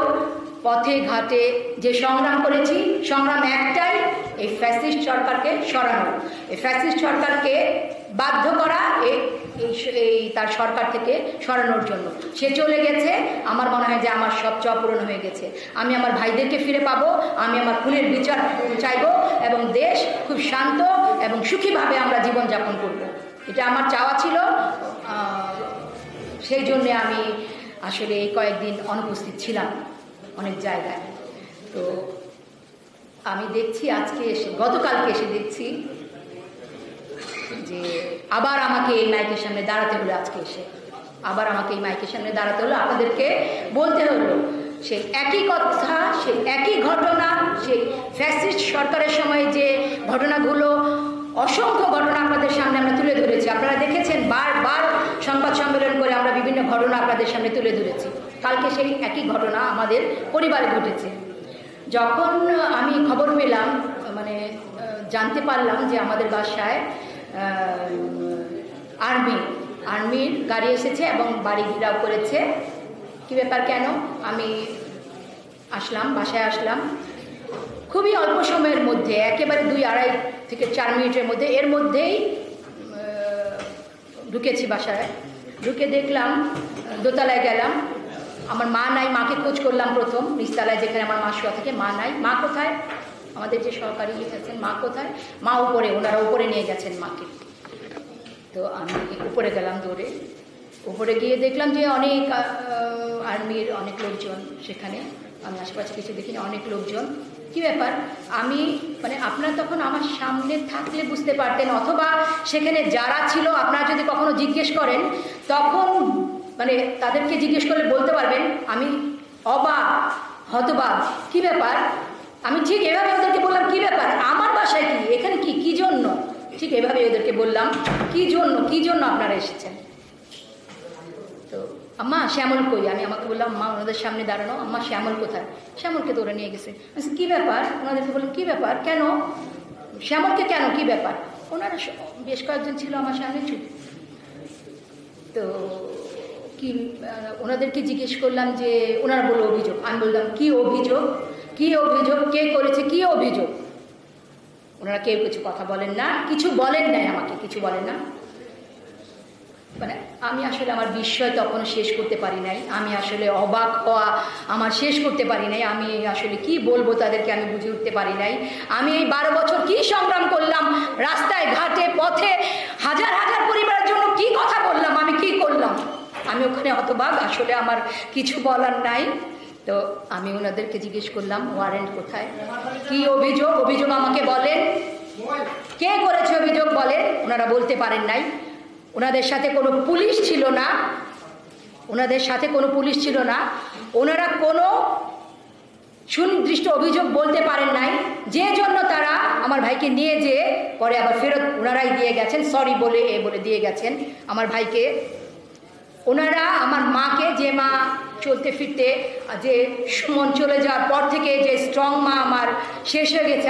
পথে ঘাটে যে সংগ্রাম করেছি, সংগ্রাম একটাই, এই ফ্যাসিস্ট সরকারকে সরানো, এই ফ্যাসিস্ট সরকারকে বাধ্য করা, এই তার সরকার থেকে সরানোর জন্য। সে চলে গেছে, আমার মনে হয় যে আমার সব চাওয়া পূরণ হয়ে গেছে। আমি আমার ভাইদেরকে ফিরে পাবো, আমি আমার খুনের বিচার চাইব এবং দেশ খুব শান্ত এবং সুখীভাবে আমরা জীবনযাপন করব। এটা আমার চাওয়া ছিল। সেই জন্যে আমি আসলে এই কয়েকদিন অনুপস্থিত ছিলাম অনেক জায়গায়। তো আমি দেখছি গতকালকে এসে দেখছি যে আবার আমাকে এই মাইকের সামনে দাঁড়াতে হলো। আপনাদেরকে বলতে হলো সেই একই কথা, সেই একই ঘটনা, সেই ফ্যাসিস্ট সরকারের সময় যে ঘটনাগুলো, অসংখ্য ঘটনা আপনাদের সামনে আমরা তুলে ধরেছি। আপনারা দেখেছেন বারবার সংবাদ সম্মেলন করে আমরা বিভিন্ন ঘটনা আপনাদের সামনে তুলে ধরেছি। কালকে সেই একই ঘটনা আমাদের পরিবারে ঘটেছে। যখন আমি খবর পেলাম, জানতে পারলাম যে আমাদের বাসায় আর্মির গাড়ি এসেছে এবং বাড়ি ঘেরাও করেছে। কী ব্যাপার, কেন? আমি বাসায় আসলাম খুবই অল্প সময়ের মধ্যে, একেবারে 2-2.5 থেকে 4 মিনিটের মধ্যে, এর মধ্যেই ঢুকেছি বাসায়। ঢুকে দেখলাম, দোতলায় গেলাম, আমার মা নাই। মাকে খোঁজ করলাম প্রথম নিচতলায়, যেখানে আমার মা শোয়া থেকে। মা নাই। মা কোথায়? আমাদের যে সহকারী আছেন, মা কোথায়? মা উপরে, ওনারা উপরে নিয়ে গেছেন মাকে। তো আমি উপরে গেলাম দৌড়ে। উপরে গিয়ে দেখলাম যে অনেক আর্মির অনেক লোকজন সেখানে। আমি আশেপাশে কিছু দেখিনি, অনেক লোকজন। কী ব্যাপার? আপনারা তখন আমার সামনে থাকলে বুঝতে পারতেন, অথবা সেখানে যারা ছিল আপনারা যদি কখনো জিজ্ঞেস করেন, তখন তাদেরকে জিজ্ঞেস করলে বলতে পারবেন আমি অবাক, হতবাক। কী ব্যাপার? আমি ঠিক এভাবে ওদেরকে বললাম, কী ব্যাপার, আমার বাসায় কি, এখানে কী জন্য? ঠিক এভাবে ওদেরকে বললাম, কী জন্য আপনারা এসেছেন। আম্মা শ্যামল কই, আমি আমাকে বললাম আম্মা ওনাদের সামনে দাঁড়ানো, আম্মা শ্যামল কোথায়, শ্যামলকে তো ওরা নিয়ে গেছে। আমি কী ব্যাপার, ওনাদেরকে বললাম কী ব্যাপার, কেন শ্যামলকে, কেন কী ব্যাপার, ওনারা বেশ কয়েকজন ছিল আমার সামনে চুপ। তো কি ওনাদেরকে জিজ্ঞেস করলাম যে, ওনারা বললো অভিযোগ। আমি বললাম কী অভিযোগ, কী অভিযোগ, কে করেছে, কী অভিযোগ? ওনারা কেউ কিছু কথা বলেন না, কিছু বলেন নাই, আমাকে কিছু বলেন না। মানে আমি আসলে আমার বিস্ময় তখনও শেষ করতে পারি নাই, আমি আসলে অবাক হওয়া আমার শেষ করতে পারি নাই। আমি আসলে কি বলবো তাদেরকে আমি বুঝে উঠতে পারি নাই। আমি এই 12 বছর কি সংগ্রাম করলাম, রাস্তায় ঘাটে পথে হাজার হাজার পরিবারের জন্য কি কথা বললাম, আমি কি করলাম, আমি ওখানে হতবাক, আসলে আমার কিছু বলার নাই। তো আমি ওনাদেরকে জিজ্ঞেস করলাম ওয়ারেন্ট কোথায়, কি অভিযোগ, অভিযোগ আমাকে বলেন, কে করেছে অভিযোগ বলেন। ওনারা বলতে পারেন নাই। ওনাদের সাথে কোনো পুলিশ ছিল না, ওনাদের সাথে কোনো পুলিশ ছিল না, ওনারা কোনো সুনির্দিষ্ট অভিযোগ বলতে পারেন নাই, যে জন্য তারা আমার ভাইকে নিয়ে যেয়ে পরে আবার ফেরত ওনারাই দিয়ে গেছেন, সরি বলে বলে দিয়ে গেছেন আমার ভাইকে। ওনারা আমার মাকে, যে মা চলতে ফিরতে, যে সুমন চলে যাওয়ার পর থেকে যে স্ট্রং মা আমার শেষ হয়ে গেছে,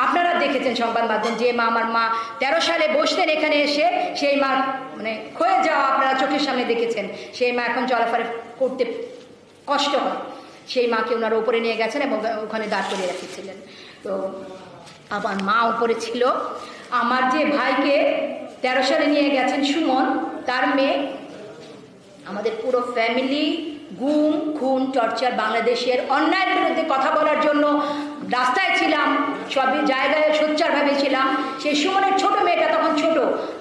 আপনারা দেখেছেন সংবাদ মাধ্যম, যে মা আমার মা 13 সালে বসতেন এখানে এসে, সেই মা মানে ক্ষয়ে যাওয়া আপনারা চোখের সামনে দেখেছেন, সেই মা এখন চলাফেরা করতে কষ্ট হয়, সেই মাকে ওনারা উপরে নিয়ে গেছেন এবং ওখানে দাঁড় করিয়ে রেখেছিলেন। তো আমার মা উপরে ছিল, আমার যে ভাইকে 13 সালে নিয়ে গেছেন সুমন, তার মেয়ে, আমাদের পুরো ফ্যামিলি গুম, খুন, টর্চার, বাংলাদেশের অন্যায়ের বিরুদ্ধে কথা বলার জন্য রাস্তায় ছিলাম, সবই জায়গায় সোচ্চারভাবে ছিলাম। সেই সুমনের ছোট মেয়েটা তখন ছোট,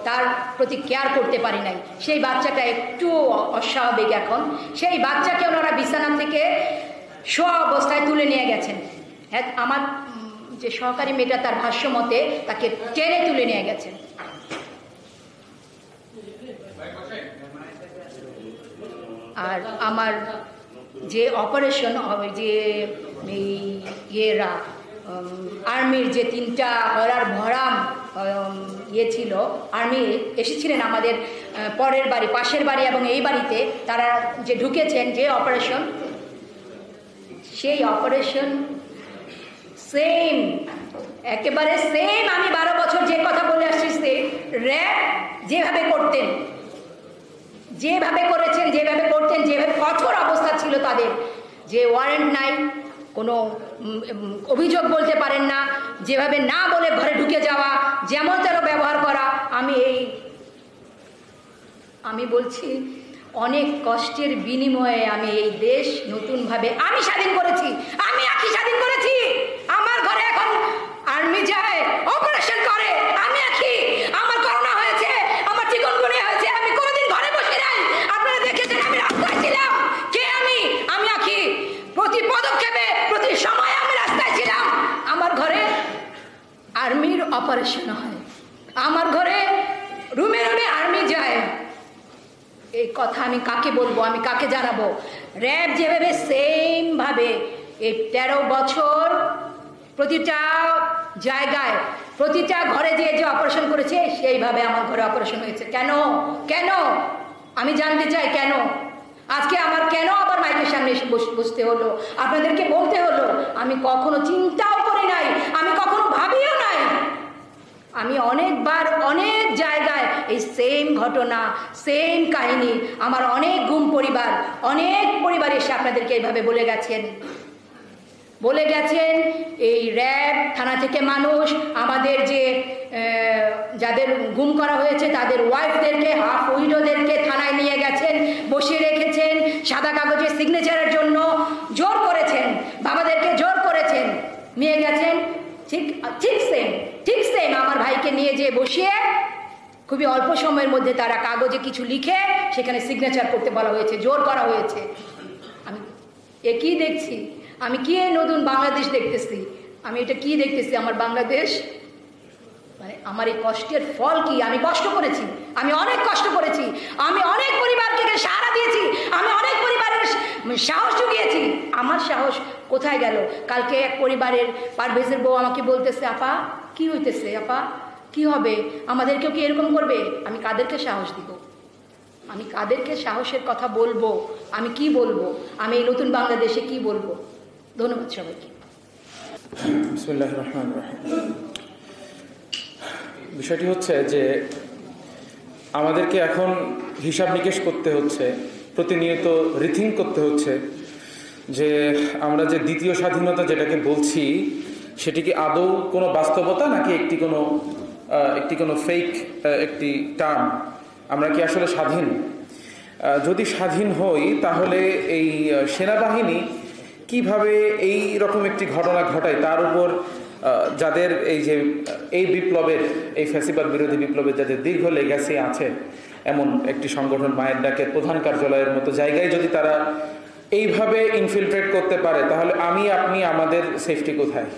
তার প্রতি কেয়ার করতে পারি নাই, সেই বাচ্চাটা একটু অস্বাভাবিক এখন, সেই বাচ্চাকে ওনারা বিছানা থেকে শোয়া অবস্থায় তুলে নিয়ে গেছেন। হ্যাঁ, আমার যে সহকারী মেয়েটা, তার ভাষ্য মতে তাকে টেনে তুলে নিয়ে গেছেন। আর আমার যে অপারেশন, যে এই ইয়েরা আর্মির যে 3টা হরার ভরাম ছিল, আর্মি এসেছিলেন আমাদের পরের বাড়ি, পাশের বাড়ি এবং এই বাড়িতে, তারা যে ঢুকেছেন, যে অপারেশন, সেই অপারেশন সেম, একেবারে সেম আমি 12 বছর যে কথা বলে আসছি, র্যাব যেভাবে করতেন, যেভাবে করেছেন, যেভাবে করতেন, যেভাবে কঠোর অবস্থা ছিল তাদের, যে ওয়ারেন্ট নাই, কোনো অভিযোগ বলতে পারেন না, যেভাবে না বলে ঘরে ঢুকে যাওয়া, যেমন তেমন ব্যবহার করা। আমি বলছি অনেক কষ্টের বিনিময়ে আমি এই দেশ নতুনভাবে আমি স্বাধীন করেছি, আমি আখি স্বাধীন করেছি। আমার ঘরে এখন আর্মি যায়, অপারেশন করে, আমি আখি, আমার করোনা হয়েছে, আমার চিকনগুনিয়া হয়েছে, আমি কোনোদিন ঘরে বসে নাই, আপনারা দেখেছেন আমি রাস্তায় ছিলাম। কে আমি আখি, প্রতি পদক্ষেপে প্রতি সময় আমি রাস্তায় ছিলাম। আমার ঘরে আর্মির অপারেশন হয়, আমার ঘরে রুমে রুমে আর্মি যায়। এই কথা আমি কাকে বলবো, আমি কাকে জানাবো? র্যাব যেভাবে সেমভাবে এই 13 বছর প্রতিটা জায়গায়, প্রতিটা ঘরে যে অপারেশন করেছে, সেইভাবে আমার ঘরে অপারেশন হয়েছে। কেন আমি জানতে চাই, কেন আজকে আমার কেন আবার মাইকের সামনে এসে বসতে হলো, আপনাদেরকে বলতে হলো? আমি কখনো চিন্তাও করি নাই, আমি কখনো ভাবিও নাই। আমি অনেকবার অনেক জায়গায় এই সেম ঘটনা, সেম কাহিনী, আমার অনেক গুম পরিবার, অনেক পরিবার এসে আপনাদেরকে এইভাবে বলে গেছেন। এই র্যাব থানা থেকে মানুষ আমাদের যে যাদের গুম করা হয়েছে তাদের ওয়াইফদেরকে, হাফ উইডোদেরকে থানায় নিয়ে গেছেন, বসিয়ে রেখেছেন, সাদা কাগজে সিগনেচারের জন্য জোর করেছেন, বাবাদেরকে জোর করেছেন, নিয়ে গেছেন। ঠিক সেম আমার ভাইকে নিয়ে যেয়ে বসিয়ে খুবই অল্প সময়ের মধ্যে তারা কাগজে কিছু লিখে সেখানে সিগনেচার করতে বলা হয়েছে, জোর করা হয়েছে। আমি কি দেখছি? আমি কি নতুন বাংলাদেশ দেখতেছি? আমি এটা কি দেখতেছি? আমার বাংলাদেশ, মানে আমার এই কষ্টের ফল কি? আমি কষ্ট করেছি, আমি অনেক কষ্ট করেছি, আমি অনেক পরিবারকে সাহারা দিয়েছি, আমি অনেক পরিবারের সাহস জুগিয়েছি। আমার সাহস কোথায় গেল? কালকে এক পরিবারের পারভেজের বউ আমাকে বলতেছে, আপা কি হইতেছে, আপা কি হবে, আমাদেরকেও কি এরকম করবে? আমি কাদেরকে সাহস দিব? আমি কাদেরকে সাহসের কথা বলবো, আমি কি বলবো, আমি এই নতুন বাংলাদেশে কি বলবো। ধন্যবাদ সবাইকে। বিসমিল্লাহির রহমানির রহিম। বিষয়টি হচ্ছে যে আমাদেরকে এখন হিসাব নিকেশ করতে হচ্ছে, প্রতিনিয়ত রিথিঙ্ক করতে হচ্ছে যে আমরা যে দ্বিতীয় স্বাধীনতা যেটাকে বলছি সেটি কি আদৌ কোনো বাস্তবতা নাকি একটি কোনো ফেক একটি টার্ম। আমরা কি আসলে স্বাধীন? যদি স্বাধীন হই তাহলে এই সেনাবাহিনী কিভাবে এই রকম একটি ঘটনা ঘটায়, তার উপর যাদের এই বিপ্লবের, এই ফ্যাসিবাদ বিরোধী বিপ্লবের যাদের দীর্ঘ লেগাসি আছে, এমন একটি সংগঠন মায়ের ডাকের প্রধান কার্যালয়ের মতো জায়গায় যদি তারা এইভাবে ইনফিলট্রেট করতে পারে, তাহলে আপনি আমাদের সেফটি কোথায়?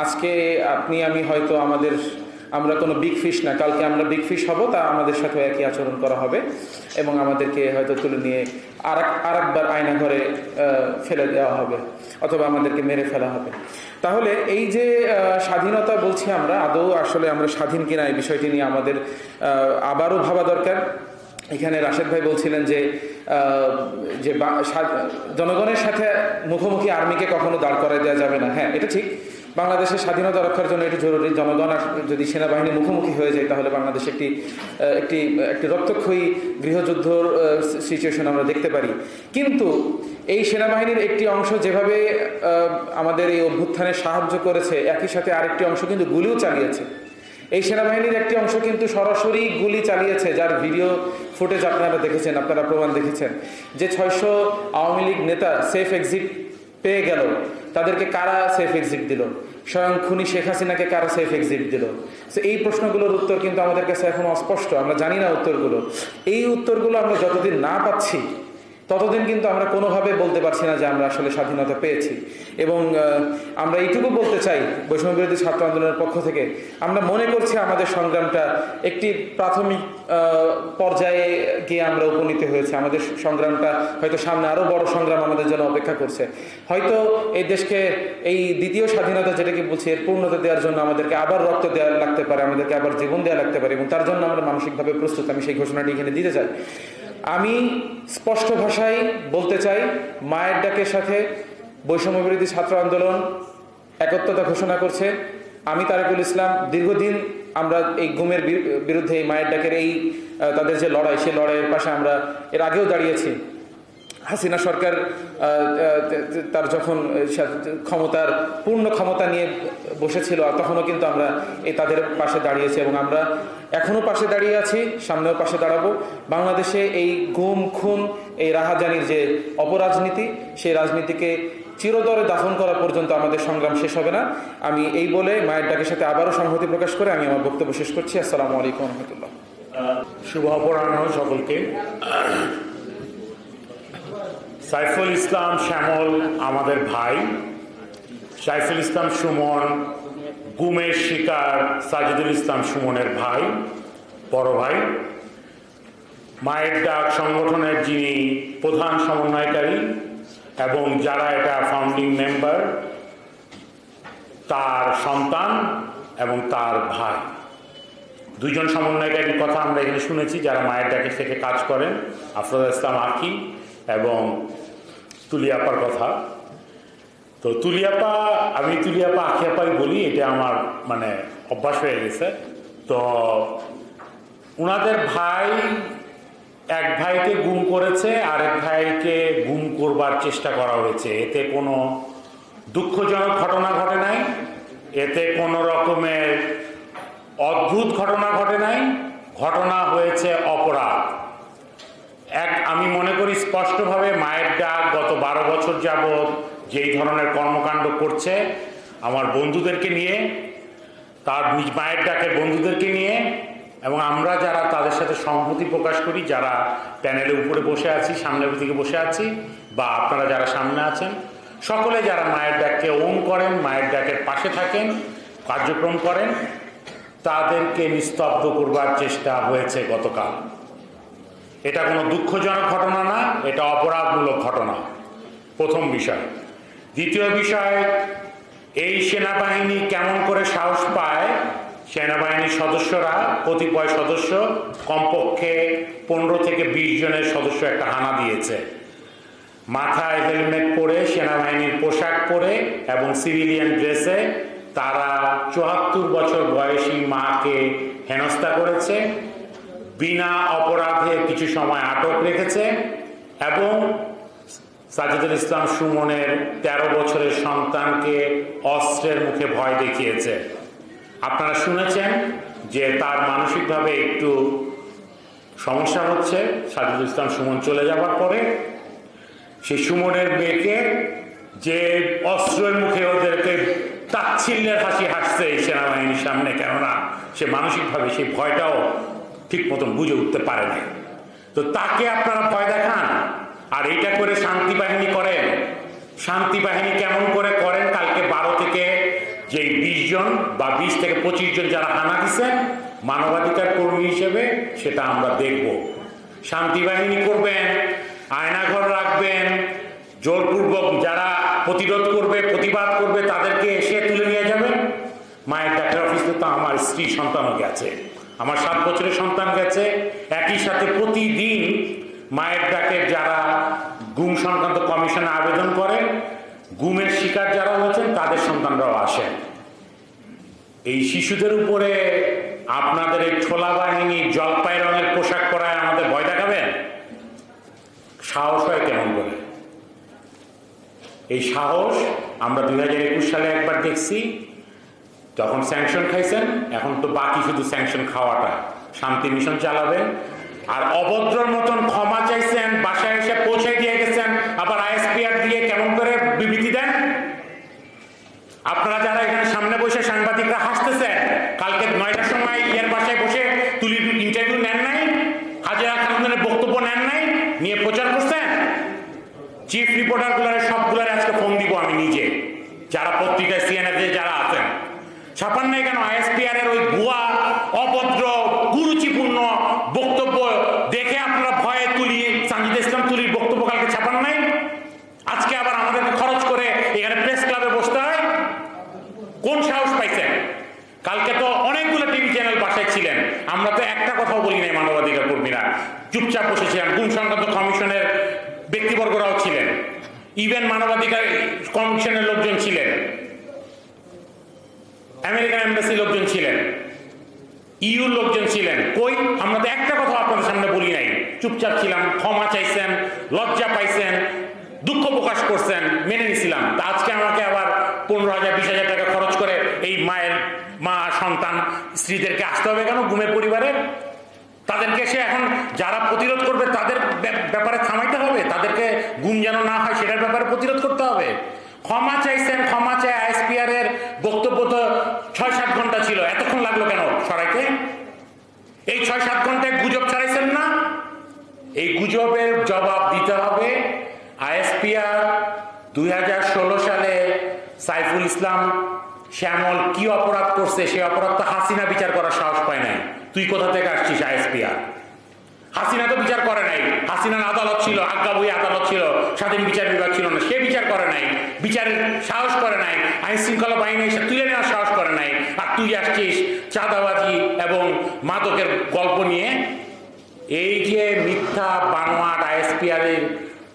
আজকে আপনি আমি হয়তো আমরা কোনো বিগ ফিশ না, কালকে আমরা বিগ ফিশ হব, তা আমাদের সাথে একই আচরণ করা হবে এবং আমাদেরকে হয়তো তুলে নিয়ে আরেকবার আয়নাঘরে ফেলে দেওয়া হবে অথবা আমাদেরকে মেরে ফেলা হবে। তাহলে এই যে স্বাধীনতা বলছি আমরা, আদৌ আসলে আমরা স্বাধীন কিনা এই বিষয়টি নিয়ে আমাদের আবারও ভাবা দরকার। এখানে রাশেদ ভাই বলছিলেন যে জনগণের সাথে মুখোমুখি আর্মিকে কখনো দাঁড় করায় দেওয়া যাবে না। হ্যাঁ, এটা ঠিক। বাংলাদেশের স্বাধীনতা রক্ষার জন্য এটি জরুরি। জনগণ যদি সেনাবাহিনী মুখোমুখি হয়ে যায় তাহলে বাংলাদেশে একটি রক্তক্ষয়ী গৃহযুদ্ধ সিচুয়েশন আমরা দেখতে পারি। কিন্তু এই সেনাবাহিনীর একটি অংশ যেভাবে আমাদের এই অভ্যুত্থানে সাহায্য করেছে, একই সাথে আরেকটি অংশ কিন্তু গুলিও চালিয়েছে। এই সেনাবাহিনীর একটি অংশ কিন্তু সরাসরি গুলি চালিয়েছে, যার ভিডিও ফুটেজ আপনারা দেখেছেন, আপনারা প্রমাণ দেখেছেন যে 600 আওয়ামী লীগ নেতা সেফ এক্সিট পেয়ে গেল, তাদেরকে কারা সেফ এক্সিট দিল? স্বয়ং খুনি শেখ হাসিনাকে কারা সেফ এক্সিট দিল? তো এই প্রশ্নগুলোর উত্তর কিন্তু আমাদের কাছে এখন অস্পষ্ট, আমরা জানি না উত্তরগুলো। এই উত্তরগুলো আমরা যতদিন না পাচ্ছি ততদিন কিন্তু আমরা কোনোভাবে বলতে পারছি না যে আমরা আসলে স্বাধীনতা পেয়েছি। এবং আমরা এইটুকু বলতে চাই বৈষম্য বিরোধী ছাত্র আন্দোলনের পক্ষ থেকে, আমরা মনে করছি আমাদের সংগ্রামটা একটি প্রাথমিক পর্যায়ে গিয়ে আমরা উপনীত হয়েছে। আমাদের সংগ্রামটা হয়তো সামনে আরও বড় সংগ্রাম আমাদের জন্য অপেক্ষা করছে। হয়তো এই দেশকে এই দ্বিতীয় স্বাধীনতা যেটাকে বলছি এর পূর্ণতা দেওয়ার জন্য আমাদেরকে আবার রক্ত দেওয়া লাগতে পারে, আমাদেরকে আবার জীবন দেওয়া লাগতে পারে, এবং তার জন্য আমরা মানসিকভাবে প্রস্তুত। আমি সেই ঘোষণাটি এখানে দিতে চাই। আমি স্পষ্ট ভাষায় বলতে চাই, মায়ের ডাকের সাথে বৈষম্য বিরোধী ছাত্র আন্দোলন একত্রতা ঘোষণা করছে। আমি তারেকুল ইসলাম, দীর্ঘদিন আমরা এই গুমের বিরুদ্ধে, এই মায়ের ডাকের তাদের যে লড়াই, সেই লড়াইয়ের পাশে আমরা এর আগেও দাঁড়িয়েছি। হাসিনা সরকার তার যখন পূর্ণ ক্ষমতা নিয়ে বসেছিল, তখনও কিন্তু আমরা তাদের পাশে দাঁড়িয়েছি এবং আমরা এখনও পাশে দাঁড়িয়ে আছি, সামনেও পাশে দাঁড়াবো। বাংলাদেশে এই গুম খুন, এই রাহাজানির যে অপরাজনীতি, সেই রাজনীতিকে চিরতরে দাফন করা পর্যন্ত আমাদের সংগ্রাম শেষ হবে না। আমি এই বলে মায়ের ডাকের সাথে আবারও সংহতি প্রকাশ করে আমি আমার বক্তব্য শেষ করছি। আসসালামু আলাইকুম রহমতুল্লাহ। শুভ অপরাহ্ন সকলকে। সাইফুল ইসলাম শ্যামল আমাদের ভাই, সাইফুল ইসলাম সুমন গুমের শিকার সাজিদুল ইসলাম সুমনের ভাই, বড় ভাই। মায়ের ডাক সংগঠনের যিনি প্রধান সমন্বয়কারী এবং যারা এটা ফাউন্ডিং মেম্বার, তার সন্তান এবং তার ভাই, দুইজন সমন্বয়কারীর কথা আমরা এখানে শুনেছি যারা মায়ের ডাকে থেকে কাজ করেন, আফরোজা ইসলাম আঁকি এবং তুলিয়াপার কথা। তো তুলিয়াপা, আমি তুলিয়াপা আখিয়াপাই বলি, এটা আমার অভ্যাস হয়ে গেছে। তো ওনাদের ভাই, এক ভাইকে গুম করেছে, আরেক ভাইকে গুম করবার চেষ্টা করা হয়েছে। এতে কোনো দুঃখজনক ঘটনা ঘটে নাই, এতে কোনো রকমের অদ্ভুত ঘটনা ঘটে নাই, ঘটনা হয়েছে অপরাধ। আমি মনে করি স্পষ্টভাবে মায়ের ডাক গত 12 বছর যাবৎ যেই ধরনের কর্মকাণ্ড করছে, আমার বন্ধুদেরকে নিয়ে, তার মায়ের ডাকের বন্ধুদেরকে নিয়ে, এবং আমরা যারা তাদের সাথে সংহতি প্রকাশ করি, যারা প্যানেলে উপরে বসে আছি, সামনের দিকে বসে আছি, বা আপনারা যারা সামনে আছেন, সকলে যারা মায়ের ডাককে ওন করেন, মায়ের ডাকের পাশে থাকেন, কার্যক্রম করেন, তাদেরকে নিস্তব্ধ করবার চেষ্টা হয়েছে গতকাল। এটা কোনো দুঃখজনক ঘটনা না, এটা অপরাধমূলক ঘটনা, প্রথম বিষয়। দ্বিতীয় বিষয়, এই সেনাবাহিনী কেমন করে সাহস পায় সেনাবাহিনীর সদস্যরা, কতিপয় সদস্য, কমপক্ষে 15 থেকে 20 জনের সদস্য একটা হানা দিয়েছে। মাথায় হেলমেট পরে, সেনাবাহিনীর পোশাক পরে এবং সিভিলিয়ান ড্রেসে তারা 74 বছর বয়সী মাকে হেনস্থা করেছে, বিনা অপরাধে কিছু সময় আটক রেখেছে এবং সাজিদুল ইসলাম সুমনের 13 বছরের সন্তানকে অস্ত্রের মুখে ভয় দেখিয়েছে। আপনারা শুনেছেন যে তার মানসিকভাবে একটু সমস্যা হচ্ছে সাজিদুল ইসলাম সুমন চলে যাবার পরে। সেই সুমনের মেয়েকে যে অস্ত্রের মুখে ওদেরকে তাচ্ছিল্যের হাসি হাসছে এই সেনাবাহিনীর সামনে, কেননা সে মানসিকভাবে সেই ভয়টাও ঠিক মতন বুঝে উঠতে পারে না। তো তাকে আপনারা ভয় দেখান আর এইটা করে শান্তি বাহিনী করেন। শান্তি বাহিনী কেমন করে করেন? কালকে 12 থেকে যে 20 জন বা 20 থেকে 25 জন যারা হানা দিচ্ছেন মানবাধিকার কর্মী হিসেবে, সেটা আমরা দেখব। শান্তি বাহিনী করবেন, আয়নাঘর রাখবেন, জোরপূর্বক যারা প্রতিরোধ করবে, প্রতিবাদ করবে তাদেরকে এসে তুলে নিয়ে যাবেন। মায়ের ডাক্তার অফিসে তো আমার স্ত্রী সন্তানও গেছে, আমার 7 বছরের সন্তান গেছে। একই সাথে প্রতিদিন মায়ের ডাকের যারা গুম সংক্রান্ত কমিশনে আবেদন করেন, গুমের শিকার যারা হয়েছেন তাদের সন্তানরাও আসেন। এই শিশুদের উপরে আপনাদের এই ছোলা বাহিনী জলপাই রঙের পোশাক পরায় আমাদের ভয় দেখাবেন? সাহস হয় কেমন করে? এই সাহস আমরা 2021 সালে একবার দেখছি, তখন স্যাংশন খাইছেন। এখন তো বাকি শুধু স্যাংশন খাওয়াটা। শান্তি মিশন চালাবেন আর অভদ্রর মতন ক্ষমা চাইছেন, বাসায় এসে পৌঁছে দিয়ে গেছেন, আবার ISPR দিয়ে কেমন করে বিবৃতি দেন। আপনারা যারা এখানে সামনে বসে সাংবাদিকরা হাসতেছেন, কালকে 9টার সময় ইয়ের বাসায় বসে তুলির ইন্টারভিউ নেন নাই, হাজিরা খানের বক্তব্য নেন নাই, নিয়ে প্রচার করছেন। চিফ রিপোর্টারগুলোর সবগুলোর আজকে ফোন দিব আমি নিজে, যারা পত্রিকায় CNN যারা আছেন। ছাপান নাই কেন? ISPR এর ওই ভুয়া, অভদ্র, কুরুচিপূর্ণ বক্তব্য দেখে আপনারা ভয়ে সাজিদুল ইসলাম তুলির বক্তব্য কালকে ছাপান নাই। আজকে আবার আমাদেরকে খরচ করে এখানে প্রেস ক্লাবে বসতে হয়। কোন সাহস পাইছেন? কালকে তো অনেকগুলো টিভি চ্যানেল বাসায় ছিলেন, আমরা তো একটা কথাও বলি নাই। মানবাধিকার কর্মীরা চুপচাপ বসেছিলেন, গুম সংক্রান্ত কমিশনের ব্যক্তিবর্গরাও ছিলেন, ইভেন মানবাধিকার কমিশনের লোকজন ছিলেন, আমেরিকান এম্বাসি লোকজন ছিলেন, ইউর লোকজন ছিলেন। কই? আমরা তো একটা কথা আপনাদের সামনে বলি নাই, চুপচাপ ছিলাম, ক্ষমা চাইছেন, লজ্জা পাইছেন, দুঃখ প্রকাশ করছেন, মেনে নিছিলাম। তা আজকে আমাকে আবার 15,000 20,000 টাকা খরচ করে এই মা সন্তান স্ত্রীদেরকে আসতে হবে কেন গুমের পরিবারে? তাদেরকে সে এখন যারা প্রতিরোধ করবে তাদের ব্যাপারে থামাইতে হবে, তাদেরকে গুম যেন না হয় সেটার ব্যাপারে প্রতিরোধ করতে হবে। ক্ষমা চাইছেন, ক্ষমা চাই। ISPR এর বক্তব্য তো 6-7 ঘন্টা ছিল, এতক্ষণ লাগলো কেন সরাইতে? এই 6-7 ঘন্টায় গুজব ছড়াইছেন না? এই গুজবের জবাব দিতে হবে। ISPR 2016 সালে সাইফুল ইসলাম শ্যামল কি অপরাধ করছে, সেই অপরাধ তো হাসিনা বিচার করার সাহস পায় নাই। তুই কোথা থেকে আসছিস ISPR? হাসিনা তো বিচার করে নাই। হাসিনার আদালত ছিল, আজ্ঞা বই আদালত ছিল, স্বাধীন বিচার বিভাগ ছিল না, সে বিচার করে নাই, বিচারের সাহস করে নাই, আইন শৃঙ্খলা বাহিনী এসে তুলে নেওয়ার সাহস করে নাই। আর তুই আসছিস চাঁদাবাজি এবং মাদকের গল্প নিয়ে। এই যে মিথ্যা বানোয়াট ISPR এর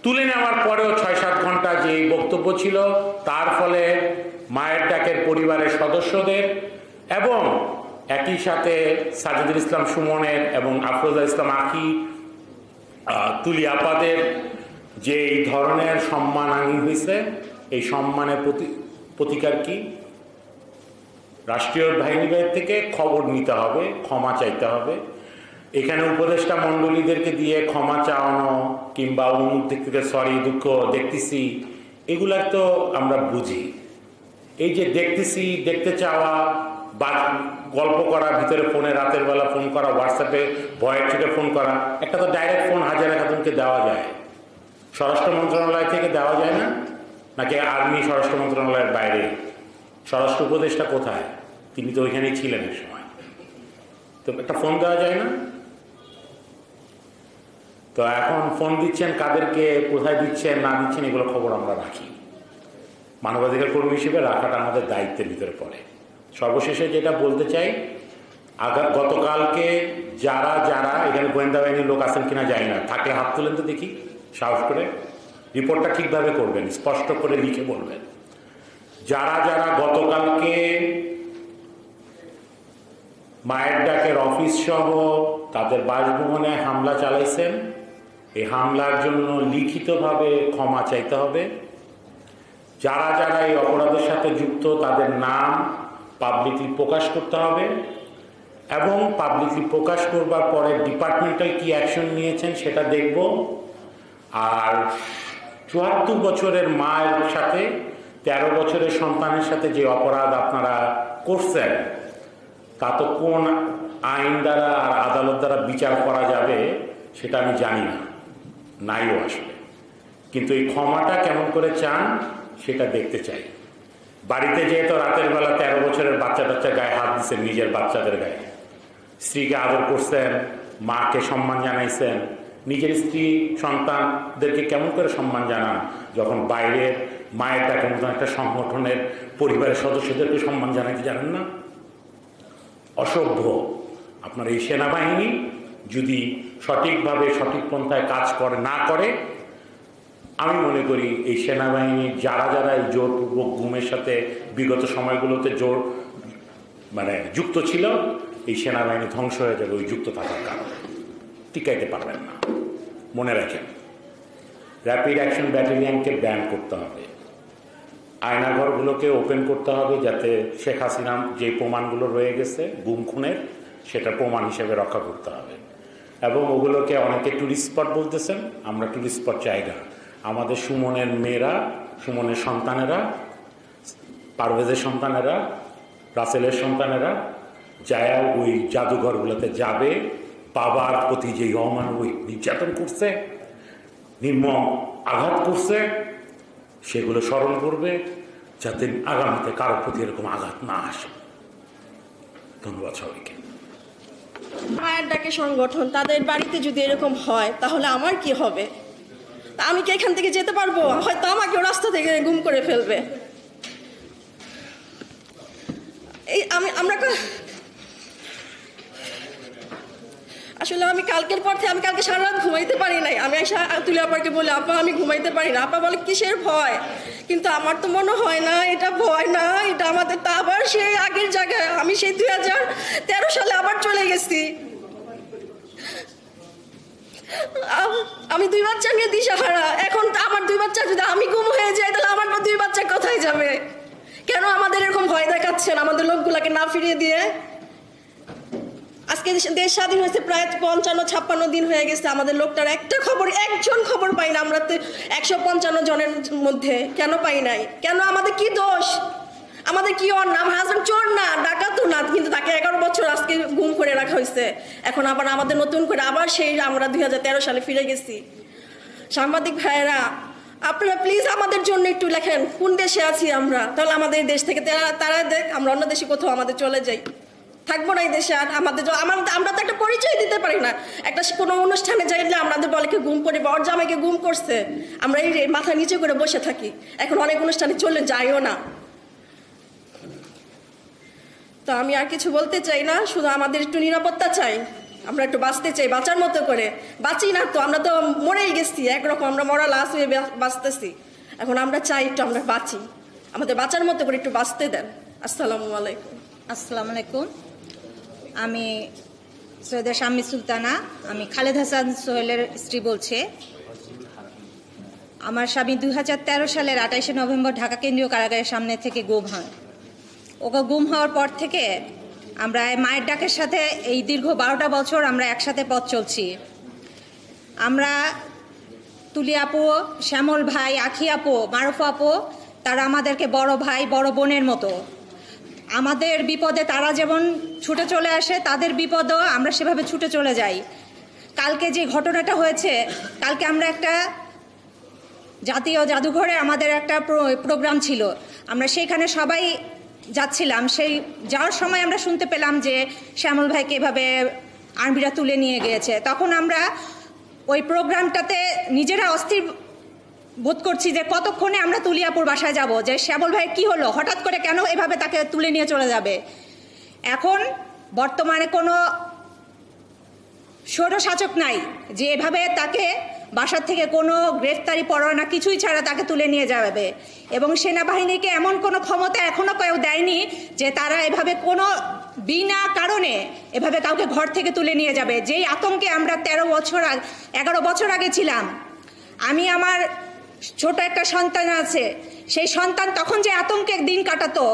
তুলে নেওয়ার পরেও 6-7 ঘন্টা যে বক্তব্য ছিল, তার ফলে মায়ের ডাকের পরিবারের সদস্যদের এবং একই সাথে সাজিদুল ইসলাম সুমনের এবং আফরোজা ইসলাম আখি, তুলি আপাদের যে এই ধরনের সম্মানহানি হয়েছে, এই সম্মানের প্রতিকার কি? রাষ্ট্রীয় বাহিনীর থেকে খবর নিতে হবে, ক্ষমা চাইতে হবে। এখানে উপদেষ্টা মণ্ডলীদেরকে দিয়ে ক্ষমা চাওয়ানো কিংবা অমুক দিক থেকে সরি, দুঃখ, দেখতেছি, এগুলা তো আমরা বুঝি। এই যে দেখতেছি, দেখতে চাওয়া বা গল্প করা, ভিতরে ফোনে রাতের বেলা ফোন করা, হোয়াটসঅ্যাপে ভয়ের থেকে ফোন করা, একটা তো ডাইরেক্ট ফোন হাজারা খাতুনকে দেওয়া যায়, স্বরাষ্ট্র মন্ত্রণালয় থেকে দেওয়া যায় না? নাকি আর্মি স্বরাষ্ট্র মন্ত্রণালয়ের বাইরে? স্বরাষ্ট্র উপদেষ্টা কোথায়? তিনি তো ওইখানেই ছিলেন এক সময়। তো একটা ফোন দেওয়া যায় না? তো এখন ফোন দিচ্ছেন কাদেরকে, কোথায় দিচ্ছেন না দিচ্ছেন, এগুলো খবর আমরা রাখি। মানবাধিকার কর্মী হিসেবে রাখাটা আমাদের দায়িত্বের ভিতরে পড়ে। সর্বশেষে যেটা বলতে চাই, গতকালকে যারা যারা এখানে গোয়েন্দা বাহিনীর লোক আছেন কিনা জানি না, থাকলে হাত তুলেন তো দেখি সাহস করে। রিপোর্টটা ঠিকভাবে করবেন, স্পষ্ট করে লিখে বলবেন। যারা যারা গতকালকে মায়ের ডাকের অফিস সহ তাদের বাসভবনে হামলা চালাইছেন, এই হামলার জন্য লিখিতভাবে ক্ষমা চাইতে হবে। যারা যারা এই অপরাধের সাথে যুক্ত তাদের নাম পাবলিকলি প্রকাশ করতে হবে এবং পাবলিকলি প্রকাশ করবার পরে ডিপার্টমেন্টাল কি অ্যাকশন নিয়েছেন সেটা দেখব। আর ৭৪ বছরের মায়ের সাথে ১৩ বছরের সন্তানের সাথে যে অপরাধ আপনারা করছেন তা তো কোন আইন দ্বারা আর আদালত দ্বারা বিচার করা যাবে সেটা আমি জানি না, নাইও আসলে। কিন্তু এই ক্ষমাটা কেমন করে চান সেটা দেখতে চাই। বাড়িতে যেহেতু রাতের বেলা ১৩ বছরের বাচ্চা টাচ্চা গায়ে হাত দিচ্ছেন, নিজের বাচ্চাদের গায়ে, স্ত্রীকে আদর করছেন, মাকে সম্মান জানাইছেন, নিজের স্ত্রী সন্তানদেরকে কেমন করে সম্মান জানান যখন বাইরের মায়ের ডাকের মতন একটা সংগঠনের পরিবারের সদস্যদেরকে সম্মান জানাইতে জানেন না? অসভ্য। আপনার এই সেনাবাহিনী যদি সঠিকভাবে সঠিক পন্থায় কাজ না করে, আমি মনে করি এই সেনাবাহিনীর যারা যারা এই জোরপূর্বক গুমের সাথে বিগত সময়গুলোতে যুক্ত ছিল, এই সেনাবাহিনী ধ্বংস হয়ে যাবে ওই যুক্ত থাকার কারণে। টিকাইতে পারবেন না। মনে রাখেন, র্যাপিড অ্যাকশন ব্যাটালিয়নকে ব্যান করতে হবে, আয়নাঘরগুলোকে ওপেন করতে হবে যাতে শেখ হাসিনা যে প্রমাণগুলো রয়ে গেছে গুম খুনের সেটা প্রমাণ হিসেবে রক্ষা করতে হবে। এবং ওগুলোকে অনেকে টুরিস্ট স্পট বলতেছেন, আমরা টুরিস্ট স্পট চাই না। আমাদের সুমনের মেয়েরা, সুমনের সন্তানেরা, পারভেজের সন্তানেরা, রাসেলের সন্তানেরা যায় ওই জাদুঘরগুলোতে যাবে, বাবার প্রতি যে অমানবিক নির্যাতন করছে, নির্মম আঘাত করছে, সেগুলো স্মরণ করবে যাতে আগামীতে কারোর প্রতি এরকম আঘাত না আসে। ধন্যবাদ সবাইকে। মায়ের ডাকে সংগঠন তাদের বাড়িতে যদি এরকম হয় তাহলে আমার কি হবে? আমি কি এখান থেকে যেতে পারবো? হয়তো আমাকেও রাস্তা থেকে গুম করে ফেলবে। আসলে আমি কালকের পর থেকে আমি কালকে সারা রাত ঘুমাইতে পারি নাই। আমি তুলে আপাকে বলি, আপা আমি ঘুমাইতে পারি না। আপা বলে কিসের ভয়? কিন্তু আমার তো মনে হয় না এটা ভয় না, এটা আমাদের তো আবার সেই আগের জায়গায়। আমি সেই 2013 সালে আবার চলে গেছি। আমি 2 বাচ্চা নিয়ে দিশাহারা। এখন আমার 2 বাচ্চা যদি আমি গুম হয়ে যাই তাহলে আমার 2 বাচ্চা কোথায় যাবে? কেন আমাদের এরকম ভয় দেখাচ্ছেন আমাদের লোকগুলাকে না ফিরিয়ে দিয়ে? আজকে দেশ স্বাধীন হয়েছে প্রায় 55-56 দিন হয়ে গেছে। আমাদের লোকটার একজন খবর পাই না। আমরা তো 155 জনের মধ্যে কেন পাই নাই? কেন? আমাদের কি দোষ? আমাদের কি অন্যায়? আমার হাজবেন্ড চোর না, ডাকাতও না, কিন্তু তাকে 11 বছর আজকে গুম করে রাখা হয়েছে। এখন আবার আমাদের নতুন করে আবার সেই আমরা 2013 সালে ফিরে গেছি। সাংবাদিক ভাইয়েরা, আপনারা প্লিজ আমাদের জন্য একটু লেখেন কোন দেশে আছি আমরা, তাহলে আমাদের দেশ থেকে তারা দেখ আমরা অন্য দেশে কোথাও আমাদের চলে যাই। থাকবো না এই দেশে আর। আমরা তো একটা পরিচয় দিতে পারি না। একটা কোনো অনুষ্ঠানে যাইলে আমাদের বলে কি গুম করে, বর জামাইকে গুম করছে, আমরা এই মাথা নিচে করে বসে থাকি। এখন অনেক অনুষ্ঠানে চলে যাইও না। তো আমি আর কিছু বলতে চাই না, শুধু আমাদের একটু নিরাপত্তা চাই। আমরা একটু বাঁচতে চাই, বাঁচার মতো করে। বাঁচি না তো, আমরা তো মরেই গেছি একরকম, আমরা মরা লাশ হয়ে বাঁচতেছি। এখন আমরা চাই একটু আমরা বাঁচি, আমাদের বাঁচার মতো করে একটু বাঁচতে দেন। আসসালামু আলাইকুম। আসসালামু আলাইকুম। আমি সৈয়দা শাম্মী সুলতানা, আমি খালেদ হাসান সোহেলের স্ত্রী বলছি। আমার স্বামী 2013 সালের 28শে নভেম্বর ঢাকা কেন্দ্রীয় কারাগারের সামনে থেকে গুম হন। ওকে গুম হওয়ার পর থেকে আমরা মায়ের ডাকের সাথে এই দীর্ঘ 12টা বছর আমরা একসাথে পথ চলছি। আমরা তুলি আপু, শ্যামল ভাই, আখি আপু, মারুফ আপু, তারা আমাদেরকে বড় ভাই বড় বোনের মতো। আমাদের বিপদে তারা যেমন ছুটে চলে আসে, তাদের বিপদও আমরা সেভাবে ছুটে চলে যাই। কালকে যে ঘটনাটা হয়েছে, কালকে আমরা একটা জাতীয় জাদুঘরে আমাদের একটা প্রোগ্রাম ছিল, আমরা সেইখানে সবাই যাচ্ছিলাম। সেই যাওয়ার সময় আমরা শুনতে পেলাম যে শ্যামল ভাইকে এভাবে আর্মিরা তুলে নিয়ে গিয়েছে। তখন আমরা ওই প্রোগ্রামটাতে নিজেরা অস্থির বোধ করছি যে কতক্ষণে আমরা তুলিয়াপুর বাসায় যাব, যে শ্যামল ভাই কি হলো, হঠাৎ করে কেন এভাবে তাকে তুলে নিয়ে চলে যাবে। এখন বর্তমানে কোনো স্বৈরশাসক নাই যে এভাবে তাকে বাসার থেকে কোনো গ্রেফতারি পরোয়ানা কিছুই ছাড়া তাকে তুলে নিয়ে যাবে, এবং সেনাবাহিনীকে এমন কোনো ক্ষমতা এখনও কেউ দেয়নি যে তারা এভাবে কোনো বিনা কারণে এভাবে কাউকে ঘর থেকে তুলে নিয়ে যাবে। যেই আতঙ্কে আমরা 11 বছর আগে ছিলাম, আমি আমার ছোট একটা সন্তান আছে, সেই সন্তান তখন যে আতঙ্কে দিন কাটাতো,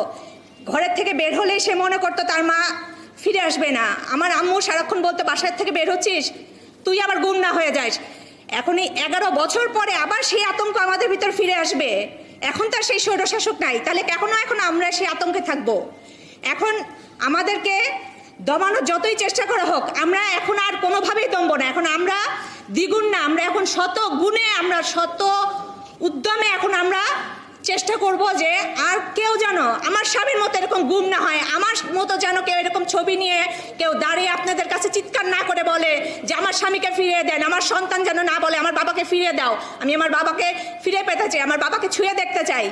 ঘরের থেকে বের হলেই সে মনে করতো তার মা ফিরে আসবে না। আমার আম্মু সারাক্ষণ বলতো, বাসার থেকে বের হচ্ছিস তুই আবার গুম না হয়ে যাস। এখন এই 11 বছর পরে আবার সেই আতঙ্ক আমাদের ভিতর ফিরে আসবে। এখন তো সেই স্বৈরশাসক নাই, তাহলে এখন আমরা সেই আতঙ্কে থাকবো। এখন আমাদেরকে দমানোর যতই চেষ্টা করা হোক, আমরা এখন আর কোনোভাবেই দমবো না। এখন আমরা দ্বিগুণ না, আমরা এখন শত গুণে, আমরা শত উদ্যমে এখন আমরা চেষ্টা করব যে আর কেউ যেন আমার স্বামীর মতো এরকম গুম না হয়, আমার মতো যেন কেউ এরকম ছবি নিয়ে কেউ দাঁড়িয়ে আপনাদের কাছে চিৎকার না করে বলে যে আমার স্বামীকে ফিরিয়ে দেন, আমার সন্তান যেন না বলে আমার বাবাকে ফিরিয়ে দাও, আমি আমার বাবাকে ফিরে পেতে চাই, আমার বাবাকে ছুঁয়ে দেখতে চাই।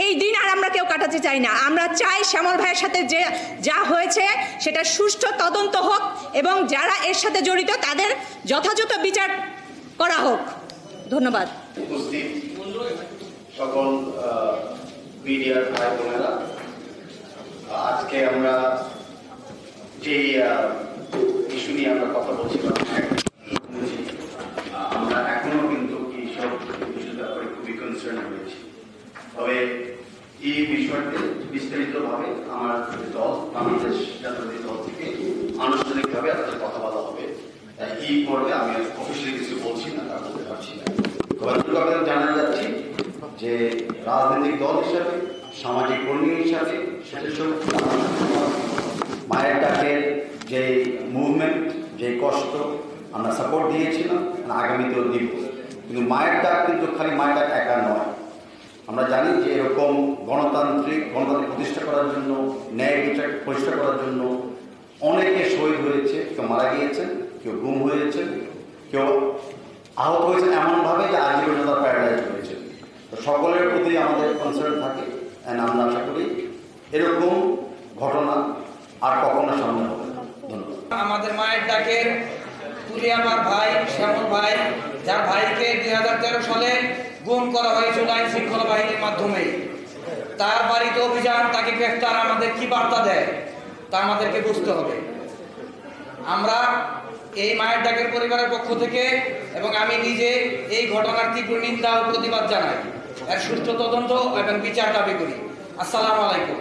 এই দিন আর আমরা কেউ কাটাতে চাই না। আমরা চাই শ্যামল ভাইয়ের সাথে যে যা হয়েছে সেটা সুষ্ঠু তদন্ত হোক এবং যারা এর সাথে জড়িত তাদের যথাযথ বিচার করা হোক। ধন্যবাদ। সকল মিডিয়ার ভাই বোনেরা, আজকে আমরা যে ইস্যু নিয়ে আমরা কথা বলছিলাম, আমরা এখনো কিন্তু এইসব ইস্যুর ব্যাপারে খুবই কনসার্ন হয়েছি। তবে এই বিষয়টি বিস্তারিতভাবে আমার দল, বাংলাদেশ জাতীয় দল থেকে আনুষ্ঠানিকভাবে আপনাদের কথা বলা হবে। এই পর্বে আমি অফিসিয়ালি কিছু বলছি না, তা বলতে পারছি না। আপনাদের জানা যাচ্ছে যে রাজনৈতিক দল হিসাবে, সামাজিক কর্মী হিসাবে, মায়ের ডাকের যে মুভমেন্ট, যে কষ্ট আমরা সাপোর্ট দিয়েছিলাম, আগামীতেও দিব। কিন্তু মায়ের ডাক কিন্তু খালি মায়ের ডাক একা নয়। আমরা জানি যে এরকম গণতন্ত্র প্রতিষ্ঠা করার জন্য, ন্যায় বিচার প্রতিষ্ঠা করার জন্য অনেকে শহীদ হয়েছে, কেউ মারা গিয়েছেন, কেউ গুম হয়েছেন, কেউ আহত হয়েছেন এমনভাবে যে আজীবন তারা প্যারালাইজ হয়েছে। তো সকলের প্রতি আমাদের কনসার্ন থাকে, আমরা আশা করি এরকম ঘটনা আর কখনো সামনে হবে না। ধন্যবাদ। আমাদের মায়ের ডাকের তুলিয়াপার ভাই শ্যামল ভাই, যার ভাইকে 2013 সালে গুম করা হয়েছিল আইন শৃঙ্খলা বাহিনীর মাধ্যমে, তার বাড়িতে অভিযান, তাকে গ্রেফতার আমাদের কি বার্তা দেয় তা আমাদেরকে বুঝতে হবে। আমরা এই মায়ের ডাকের পরিবারের পক্ষ থেকে এবং আমি নিজে এই ঘটনার তীব্র নিন্দা ও প্রতিবাদ জানাই, এর সুষ্ঠু তদন্ত এবং বিচার দাবি করি। আসসালামু আলাইকুম।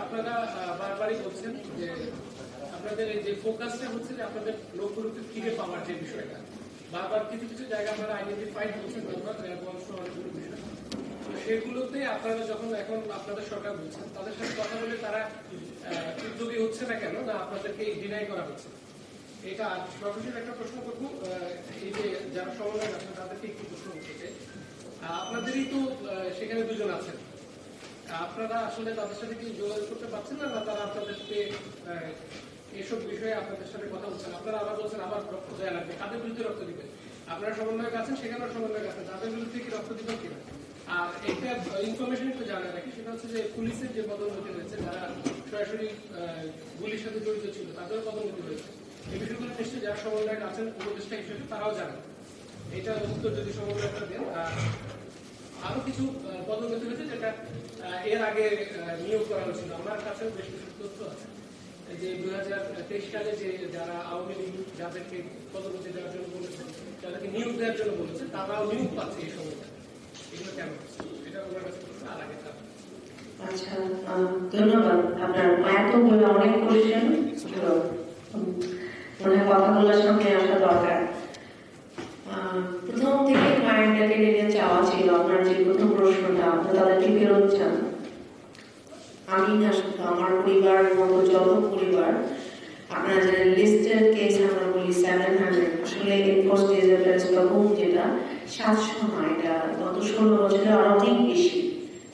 আপনারা বারবারই বলছেন যে আপনাদের এই যে ফোকাসটা হচ্ছে যে আপনাদের লোকগুলোকে ফিরে পাওয়ার যে বিষয়টা, বারবার কিছু কিছু জায়গা আপনারা আইডেন্টিফাই করছেন, অনেকগুলো বিষয়, সেগুলোতে আপনারা যখন এখন আপনাদের সরকার বলছেন, তাদের সাথে কথা বলে তারা উদ্যোগী হচ্ছে না কেন, না আপনাদেরকে ডিনাই করা হচ্ছে? এটা সর্বশেষ একটা প্রশ্ন করবো, এই যে যারা সমন্বয় আছেন তাদেরকে একটু প্রশ্ন করতে, আপনাদেরই তো সেখানে দুজন আছেন, আপনারা আসলে তাদের সাথে কি যোগাযোগ করতে পারছেন না, না তারা আপনাদেরকে এসব বিষয়ে আপনাদের সাথে কথা বলছেন? আপনারা আবার বলছেন আবার রক্ত দেওয়া লাগবে, কাদের বিরুদ্ধে রক্ত দিবেন? আপনারা সমন্বয়ক আছেন, সেখানেও সমন্বয়ক আছেন, তাদের বিরুদ্ধে কি রক্ত দিবেন কিনা? আর একটা ইনফরমেশন একটু জানা রাখি, সেটা হচ্ছে যে পুলিশের যে পদোন্নতি হয়েছে, যারা সরাসরি গুলির সাথে জড়িত ছিল তাদেরও পদোন্নতি হয়েছে। এই বিষয়গুলো নিশ্চয়ই যারা সমন্বয়ক আছেন উপদেষ্টা হিসেবে তারাও জানেন, এটা উত্তর যদি সমন্বয়করা দেন। আরো কিছু পদোন্নতি হয়েছে যেটা এর আগে নিয়োগ করা হয়েছিল, আমার কাছেও বেশ কিছু তথ্য আছে। যে 2023 সালে যে যারা আওয়ামী লীগ যাদেরকে পদোন্নতি দেওয়ার জন্য বলেছে, যাদেরকে নিয়োগ দেওয়ার জন্য বলেছে, তারাও নিয়োগ পাচ্ছে এই সময়টা, এগুলো কেন? এটা ওনার কাছে আর আগে থাকবে। আচ্ছা, ধন্যবাদ। আপনার এতগুলো অনেক কোশ্চেন, মনে কথাগুলোর সামনে আসা দরকার। প্রথম থেকে মায়ের ডাকে নিয়ে চাওয়া ছিল, আপনার যে প্রথম প্রশ্নটা, আপনি তাদেরকে ফেরত চান। আমি না শুধু আমার পরিবারের মতো যত পরিবার, আপনারা জানেন লিস্টের কেস আমরা বলি 700, আসলে এনফোর্স ডিসঅ্যাপিয়ারেন্স বা গুম যেটা 700 নয়, এটা গত 16 বছরে আরো অনেক বেশি,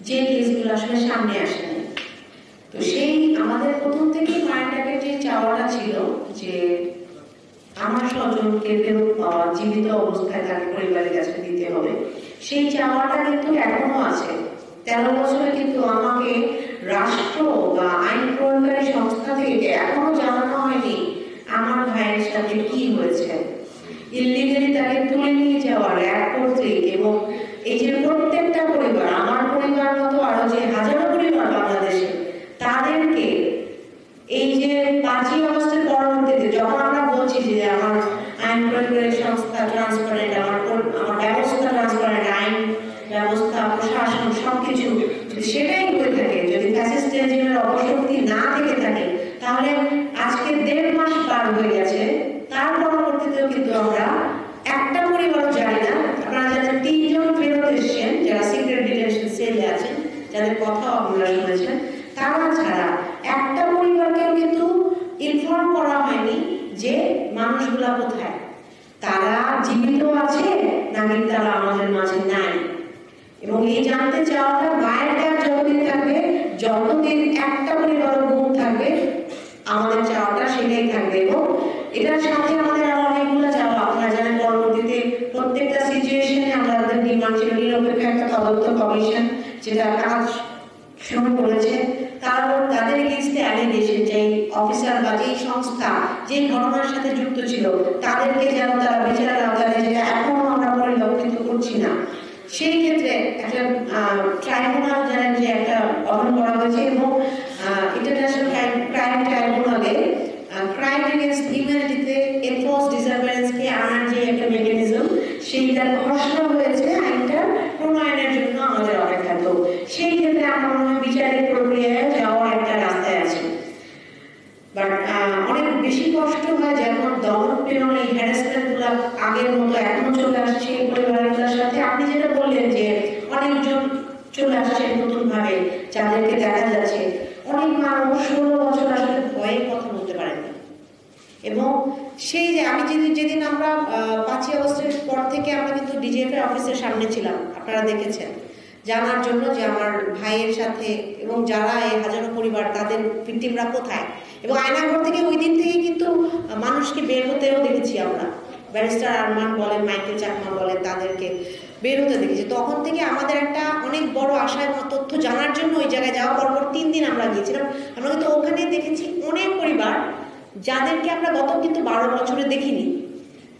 যে কেসগুলো আসলে সামনে আসেনি। তো সেই আমাদের প্রথম থেকেই মায়ের ডাকে যে চাওয়াটা ছিল যে আমার স্বজনকে ফেরত পাওয়া, জীবিত অবস্থায় তাকে পরিবারের কাছে দিতে হবে, সেই চাওয়াটা কিন্তু এখনো আছে। 13 বছরে কিন্তু আমাকে রাষ্ট্র বা আইন প্রয়োগকারী সংস্থা থেকে এখনো জানানো হয়নি আমার ভাইয়ের সাথে কি হয়েছে। ইলিগালি তাকে তুলে নিয়ে যাওয়া র্যাব কর্তৃক, এবং এই যে প্রত্যেকটা পরিবার, আমার পরিবার মতো আরো যে হাজারো পরিবার বাংলাদেশে, তাদেরকে এই যে 5ই আগস্টের পরবর্তীতে যখন আমরা বলছি যে আমার আইন প্রয়োগকারী সংস্থা ট্রান্সপারেন্ট, আমার ব্যবস্থা ট্রান্সপারেন্ট, আইন ব্যবস্থা, প্রশাসন সবকিছু যদি সেটাই হয়ে থাকে, যদি ফ্যাসিস্ট রেজিমের অপশক্তি না থেকে থাকে, তাহলে আজকে 1.5 মাস পার হয়ে গেছে, তার পরবর্তীতেও কিন্তু আমরা একটা পরিবারও জানি না। আপনারা জানেন 3 জন ফেরত এসেছেন যারা সিক্রেট ডিটেনশন সেলে আছেন, যাদের কথা আপনারা শুনেছেন, তারা ছাড়া একটা পরিবারকেও কিন্তু ইনফর্ম করা হয়নি যে মানুষগুলা কোথায়, তারা জীবিত আছে নাকি তারা আমাদের মাঝে নাই। এবং এই জানতে চাওয়াটা মায়ের ডাক যতদিন থাকবে, যতদিন একটা পরিবার গুম থাকবে, আমাদের চাওয়াটা সেটাই থাকবে। এবং এটার সাথে আমাদের আরো অনেকগুলো চাওয়া, আপনারা জানেন পরবর্তীতে প্রত্যেকটা সিচুয়েশনে আমাদের ডিমান্ড ছিল নিরপেক্ষ একটা তদন্ত কমিশন, যেটা কাজ শুরু করেছে। তারপর তাদের এগেইনস্টে অ্যালিগেশন, যে অফিসার বা যেই সংস্থা যে ঘটনার সাথে যুক্ত ছিল, তাদেরকে যেন তারা বিচারের আওতায়, যেটা এখনো আমরা পরিলক্ষিত করছি না, সেই ক্ষেত্রে একটা ট্রাইব্যুনাল জানেন যে একটা গঠন করা হয়েছে, এবং ইন্টারন্যাশনাল ক্রাইম ট্রাইব্যুনালে ক্রাইম এগেইনস্ট হিউম্যানিটিতে এনফোর্স ডিসঅ্যাপিয়ারেন্সকে আনার যে একটা মেকানিজম, সেইটা ঘোষণা হয়েছে আইনটা প্রণয়নের জন্য আমাদের অপেক্ষা। তো সেই ক্ষেত্রে আমার মনে হয় বিচারিক প্রক্রিয়ায় যাওয়ার একটা রাস্তায় আছে। বাট অনেক বেশি কষ্ট হয় যখন দমন পীড়ন, এই হ্যারাসমেন্টগুলো আগের মতো এখনো চলে আসছে এই পরিবারগুলোর সাথে। আপনি যেটা বললেন যে অনেকজন চলে আসছে নতুন ভাবে, যাদেরকে দেখা যাচ্ছে অনেক মানুষ 16 বছর আসলে ভয়ে কথা বলতে পারেন না। এবং সেই যে আমি যেদিন আমরা 5ই আগস্টের পর থেকে আমরা কিন্তু ডিজিএফ এর অফিসের সামনে ছিলাম, আপনারা দেখেছেন, জানার জন্য যে আমার ভাইয়ের সাথে এবং যারা এই হাজারো পরিবার, তাদের ভিকটিমরা কোথায়। এবং আয়নাঘর থেকে ওই দিন থেকে কিন্তু মানুষকে বের হতেও দেখেছি আমরা, ব্যারিস্টার আরমান বলেন, মাইকেল চাকমা বলেন, তাদেরকে বের হতে দেখেছি। তখন থেকে আমাদের একটা অনেক বড় আশা এবং তথ্য জানার জন্য ওই জায়গায় যাওয়া, পরপর 3 দিন আমরা গিয়েছিলাম। আমরা কিন্তু ওখানে দেখেছি অনেক পরিবার যাদেরকে আমরা গত কিন্তু 12 বছরে দেখিনি,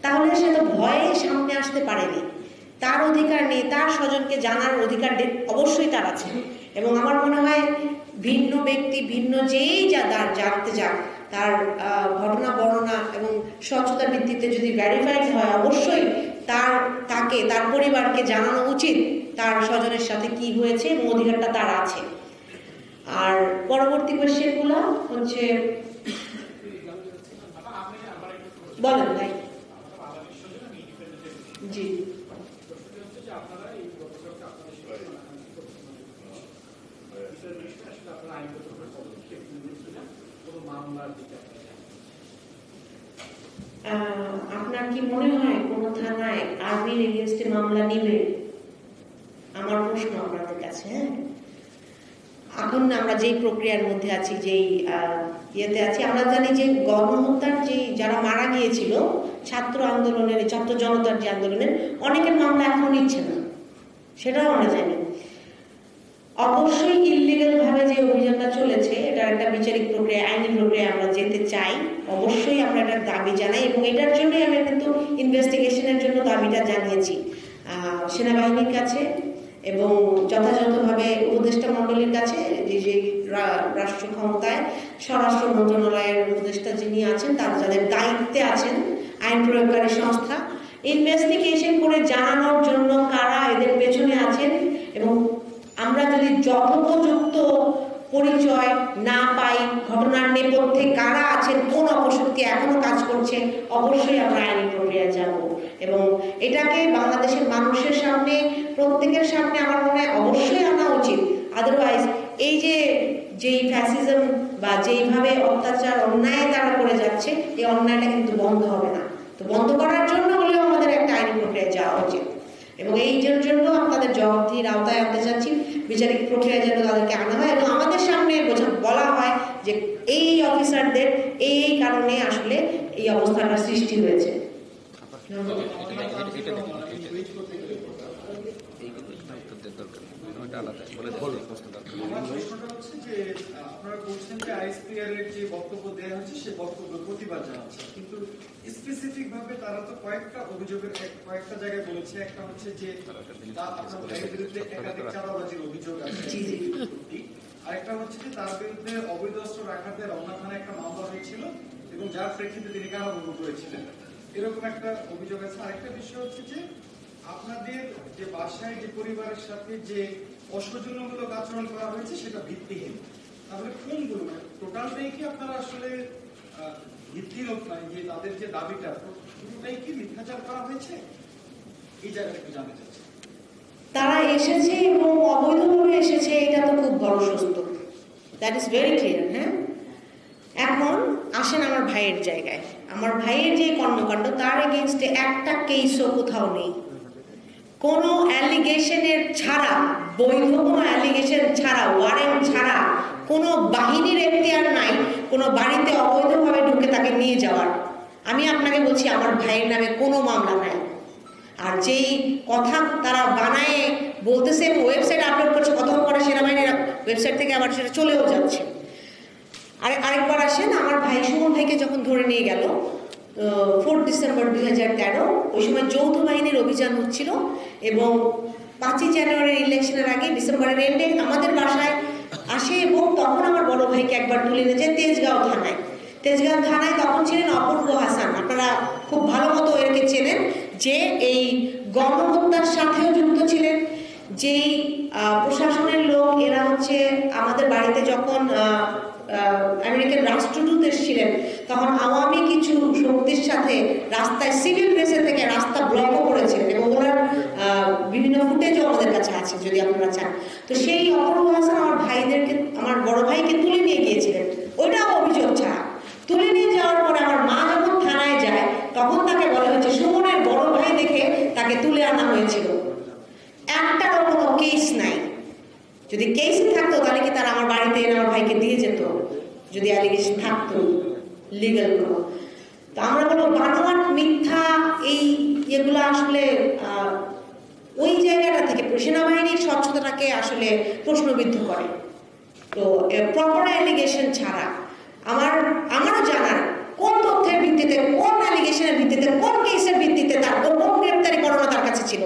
তাহলে সে তো ভয়ে সামনে আসতে পারেনি। তার অধিকার নেই, তার স্বজনকে জানার অধিকার অবশ্যই তার আছে। এবং আমার মনে হয় ভিন্ন ব্যক্তি, ভিন্ন যেই জানতে যাক, তার ঘটনা বর্ণনা এবং স্বচ্ছতার ভিত্তিতে যদি ভেরিফাইড হয়, অবশ্যই তার পরিবারকে জানানো উচিত তার স্বজনের সাথে কি হয়েছে, এবং অধিকারটা তার আছে। আর পরবর্তী কোয়েশ্চেনগুলো হচ্ছে বলেন ভাই। জি, আপনার কি মনে হয় কোন থানায় আর্মির এগেইনস্টে মামলা নিবে? আমার প্রশ্ন আপনাদের কাছে। এখন আমরা যেই প্রক্রিয়ার মধ্যে আছি, যেই ইয়েতে আছি, আমরা জানি যে গণহত্যার যে যারা মারা গিয়েছিল ছাত্র আন্দোলনের, ছাত্র জনতার যে আন্দোলনের, অনেকের মামলা এখনো নিচ্ছে না, সেটাও আমরা জানি। অবশ্যই ইলিগাল ভাবে যে অভিযানটা চলেছে, এটা একটা বিচারিক প্রক্রিয়া, আইনি প্রক্রিয়া আমরা যেতে চাই, অবশ্যই আমরা এটার দাবি জানাই। এবং এটার জন্যই আমরা কিন্তু ইনভেস্টিগেশনের জন্য দাবিটা জানিয়েছি সেনাবাহিনীর কাছে, এবং যথাযথভাবে উপদেষ্টা মণ্ডলীর কাছে যে রাষ্ট্র ক্ষমতায় স্বরাষ্ট্র মন্ত্রণালয়ের উপদেষ্টা যিনি আছেন তারা যাদের দায়িত্বে আছেন আইন প্রয়োগকারী সংস্থা ইনভেস্টিগেশন করে জানানোর জন্য কারা এদের পেছনে আছেন এবং আমরা যদি যথোপযুক্ত পরিচয় না পাই ঘটনার নেপথ্যে কারা আছেন কোন অপশক্তি এখনো কাজ করছে অবশ্যই আমরা আইনি প্রক্রিয়া যাব এবং এটাকে বাংলাদেশের মানুষের সামনে প্রত্যেকের সামনে আমার মনে হয় অবশ্যই আনা উচিত আদারওয়াইজ এই যেই ফ্যাসিজম বা যেইভাবে অত্যাচার অন্যায় তারা করে যাচ্ছে এই অন্যায়টা কিন্তু বন্ধ হবে না তো বন্ধ করার জন্য হলেও আমাদের একটা আইনি প্রক্রিয়া যাওয়া উচিত এবং এই জন্য আপনাদের জবাবদিহির আওতায় আনতে চাচ্ছি বিচারিক প্রক্রিয়া যেন তাদেরকে আনা হয় এবং আমাদের সামনে বলা হয় যে এই অফিসারদের এই কারণে আসলে এই অবস্থাটা সৃষ্টি হয়েছে। আপনারা বলছেন যে আইএসপিআর এর যে বক্তব্য দেওয়া হচ্ছে সেই বক্তব্য প্রতিবাদ জানাচ্ছে কিন্তু স্পেসিফিক ভাবে তারা তো কয়েকটা অভিযোগের কয়েকটা জায়গায় বলেছে একটা হচ্ছে যে আপনার ভাইয়ের বিরুদ্ধে একাধিক চাঁদাবাজির অভিযোগ আছে আরেকটা হচ্ছে যে তার বিরুদ্ধে অবৈধ অস্ত্র রাখাতে রমনা থানায় একটা মামলা হয়েছিল এবং যার প্রেক্ষিতে তিনি কারাভোগ করেছিলেন এরকম একটা অভিযোগ আছে। আরেকটা বিষয় হচ্ছে যে আপনাদের যে বাসায় যে পরিবারের সাথে যে অসৌজন্যমূলক আচরণ করা হয়েছে সেটা ভিত্তিহীন তাহলে কোনগুলো টোটালটাই কি আপনারা আসলে ভিত্তিহীন নয় যে তাদের যে দাবিটা পুরোটাই কি মিথ্যাচার করা হয়েছে এই জায়গাটা একটু জানতে চাচ্ছি। তারা এসেছে এবং অবৈধভাবে এসেছে এটা তো খুব বড় সত্য দ্যাট ইজ ভেরি ক্লিয়ার। হ্যাঁ এখন আসেন আমার ভাইয়ের জায়গায় আমার ভাইয়ের যে কর্মকাণ্ড তার এগেইনস্টে একটা কেসও কোথাও নেই কোনো অ্যালিগেশনের ছাড়া বৈধ কোনো অ্যালিগেশন ছাড়া ওয়ারেন্ট ছাড়া কোনো বাহিনীর এখতিয়ার নাই কোনো বাড়িতে অবৈধভাবে ঢুকে তাকে নিয়ে যাওয়ার। আমি আপনাকে বলছি আমার ভাইয়ের নামে কোনো মামলা নাই আর যেই কথা তারা বানায় বলতেছে এবং ওয়েবসাইট আপলোড করছে কতক্ষণ পরে সেনাবাহিনীর ওয়েবসাইট থেকে আবার সেটা চলেও যাচ্ছে। আরেকবার আসেন আমার ভাই সুমন ভাইকে যখন ধরে নিয়ে গেল 4 ডিসেম্বর 2013 ওই সময় যৌথ বাহিনীর অভিযান হচ্ছিল এবং 5ই জানুয়ারির ইলেকশনের আগে ডিসেম্বরের এন্ডে আমাদের বাসায় আসে এবং তখন আমার বড় ভাইকে একবার তুলে নিয়ে যায় তেজগাঁও থানায় তখন ছিলেন অপূর্ব হাসান আপনারা খুব ভালো মতো এরকে চেনেন যে এই গণহত্যার সাথেও যুক্ত ছিলেন যেই প্রশাসনের লোক এরা হচ্ছে আমাদের বাড়িতে যখন আমেরিকান রাষ্ট্রদূত এসেছিলেন তখন আওয়ামী কিছু শক্তির সাথে রাস্তায় সিভিল ড্রেসে থেকে রাস্তা ব্লকও করেছিলেন এবং ওনার বিভিন্ন ফুটেজও আমাদের কাছে আছে যদি আপনারা চান। তো সেই অপূর্ব হাসান আমার বড় ভাইকে তুলে নিয়ে গিয়েছিলেন ওইটাও অভিযোগ ছাড়া। তুলে নিয়ে যাওয়ার পরে আমার মা যখন থানায় যায় তখন তাকে বলা হয়েছে সুমনের বড় ভাই দেখে তাকে তুলে আনা হয়েছিল। একটারও কোনো কেস নাই যদি কেসই থাকতো তাহলে কি তারা আমার বাড়িতে এনে আমার ভাইকে দিয়ে যেত যদি অ্যালিগেশন থাকতো লিগাল কোনো। তো আমরা বলবো বানোয়াট মিথ্যা এই এগুলো আসলে ওই জায়গাটা থেকে সেনাবাহিনীর স্বচ্ছতাটাকে আসলে প্রশ্নবিদ্ধ করে। তো প্রপার অ্যালিগেশন ছাড়া আমারও জানার কোন তথ্যের ভিত্তিতে কোন অ্যালিগেশনের ভিত্তিতে কোন কেসের ভিত্তিতে তার কোন গ্রেপ্তারি করানো তার কাছে ছিল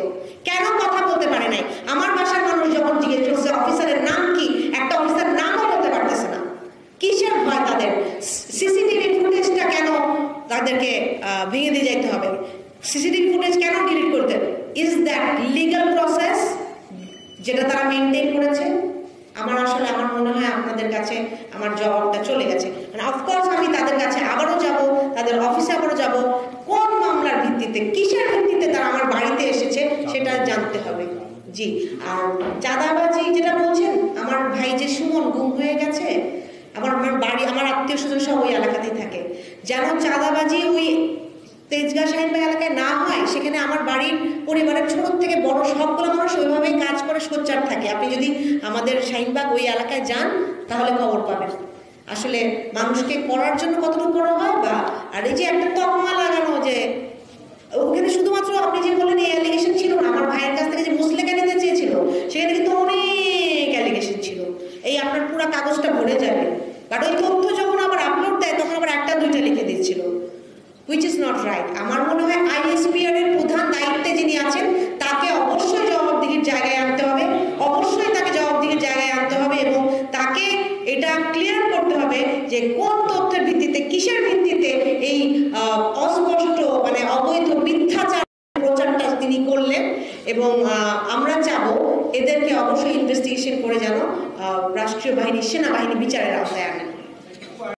কেন কথা বলতে পারে নাই। আমার বাসার মানুষ যখন জিজ্ঞেস করছে অফিসারের নাম কি একটা অফিসার নামও বলতে পারতেছে না কিসের ভয় তাদের সিসিটিভি ফুটেজটা কেন তাদেরকে ভেঙে দিয়ে যাইতে হবে সিসিটিভি ফুটেজ কেন ডিলিট করতে ইজ দ্যাট লিগাল প্রসেস যেটা তারা মেনটেন করেছে। আমার মনে হয় আপনাদের কাছে আমার জবাবটা চলে গেছে অফকোর্স আমি তাদের কাছে আবারও যাব তাদের অফিসে আবারও যাব কোন মামলার ভিত্তিতে কিসের ভিত্তিতে তারা আমার বাড়িতে এসেছে সেটা জানতে হবে। জি আর চাঁদাবাজি যেটা বলছেন আমার ভাই যে সুমন গুম হয়ে গেছে আমার বাড়ি আমার আত্মীয় স্বজন সব ওই এলাকাতেই থাকে যেন চাঁদাবাজি ওই তেজগাঁ শাহিনবাগ এলাকায় না হয় সেখানে আমার বাড়ির পরিবারের ছোট থেকে বড় সবগুলো মানুষ ওইভাবেই কাজ করে সোচ্চার থাকে। আপনি যদি আমাদের শাহিনবাগ ওই এলাকায় যান তাহলে খবর পাবেন আসলে মানুষকে করার জন্য কতটুকু করা হয় বা আর এই যে একটা তকমা লাগানো যে ওখানে শুধুমাত্র আপনি যে বললেন এই অ্যালিগেশন ছিল না আমার ভাইয়ের কাছ থেকে যে মুসলেখা নিতে চেয়েছিল সেখানে কিন্তু অনেক অ্যালিগেশন ছিল এই আপনার পুরো কাগজটা ভরে যাবে বাট ওই তথ্য যখন আবার আপলোড দেয় তখন আবার একটা দুইটা লিখে দিচ্ছিল which is not right। আমার মনে হয় আইএসপিআর এর প্রধান দায়িত্বে যিনি আছেন তাকে অবশ্যই জবাবদিহির জায়গায় আনতে হবে তথ্যের ভিত্তিতে, কিসের ভিত্তিতে এই অস্পষ্ট মানে অবৈধ মিথ্যাচার প্রচারটা তিনি করলেন, এবং আমরা চাবো এদেরকে অবশ্যই ইনভেস্টিগেশন করে যেন রাষ্ট্রীয় বাহিনী, সেনাবাহিনী বিচারের আওতায় আনেন।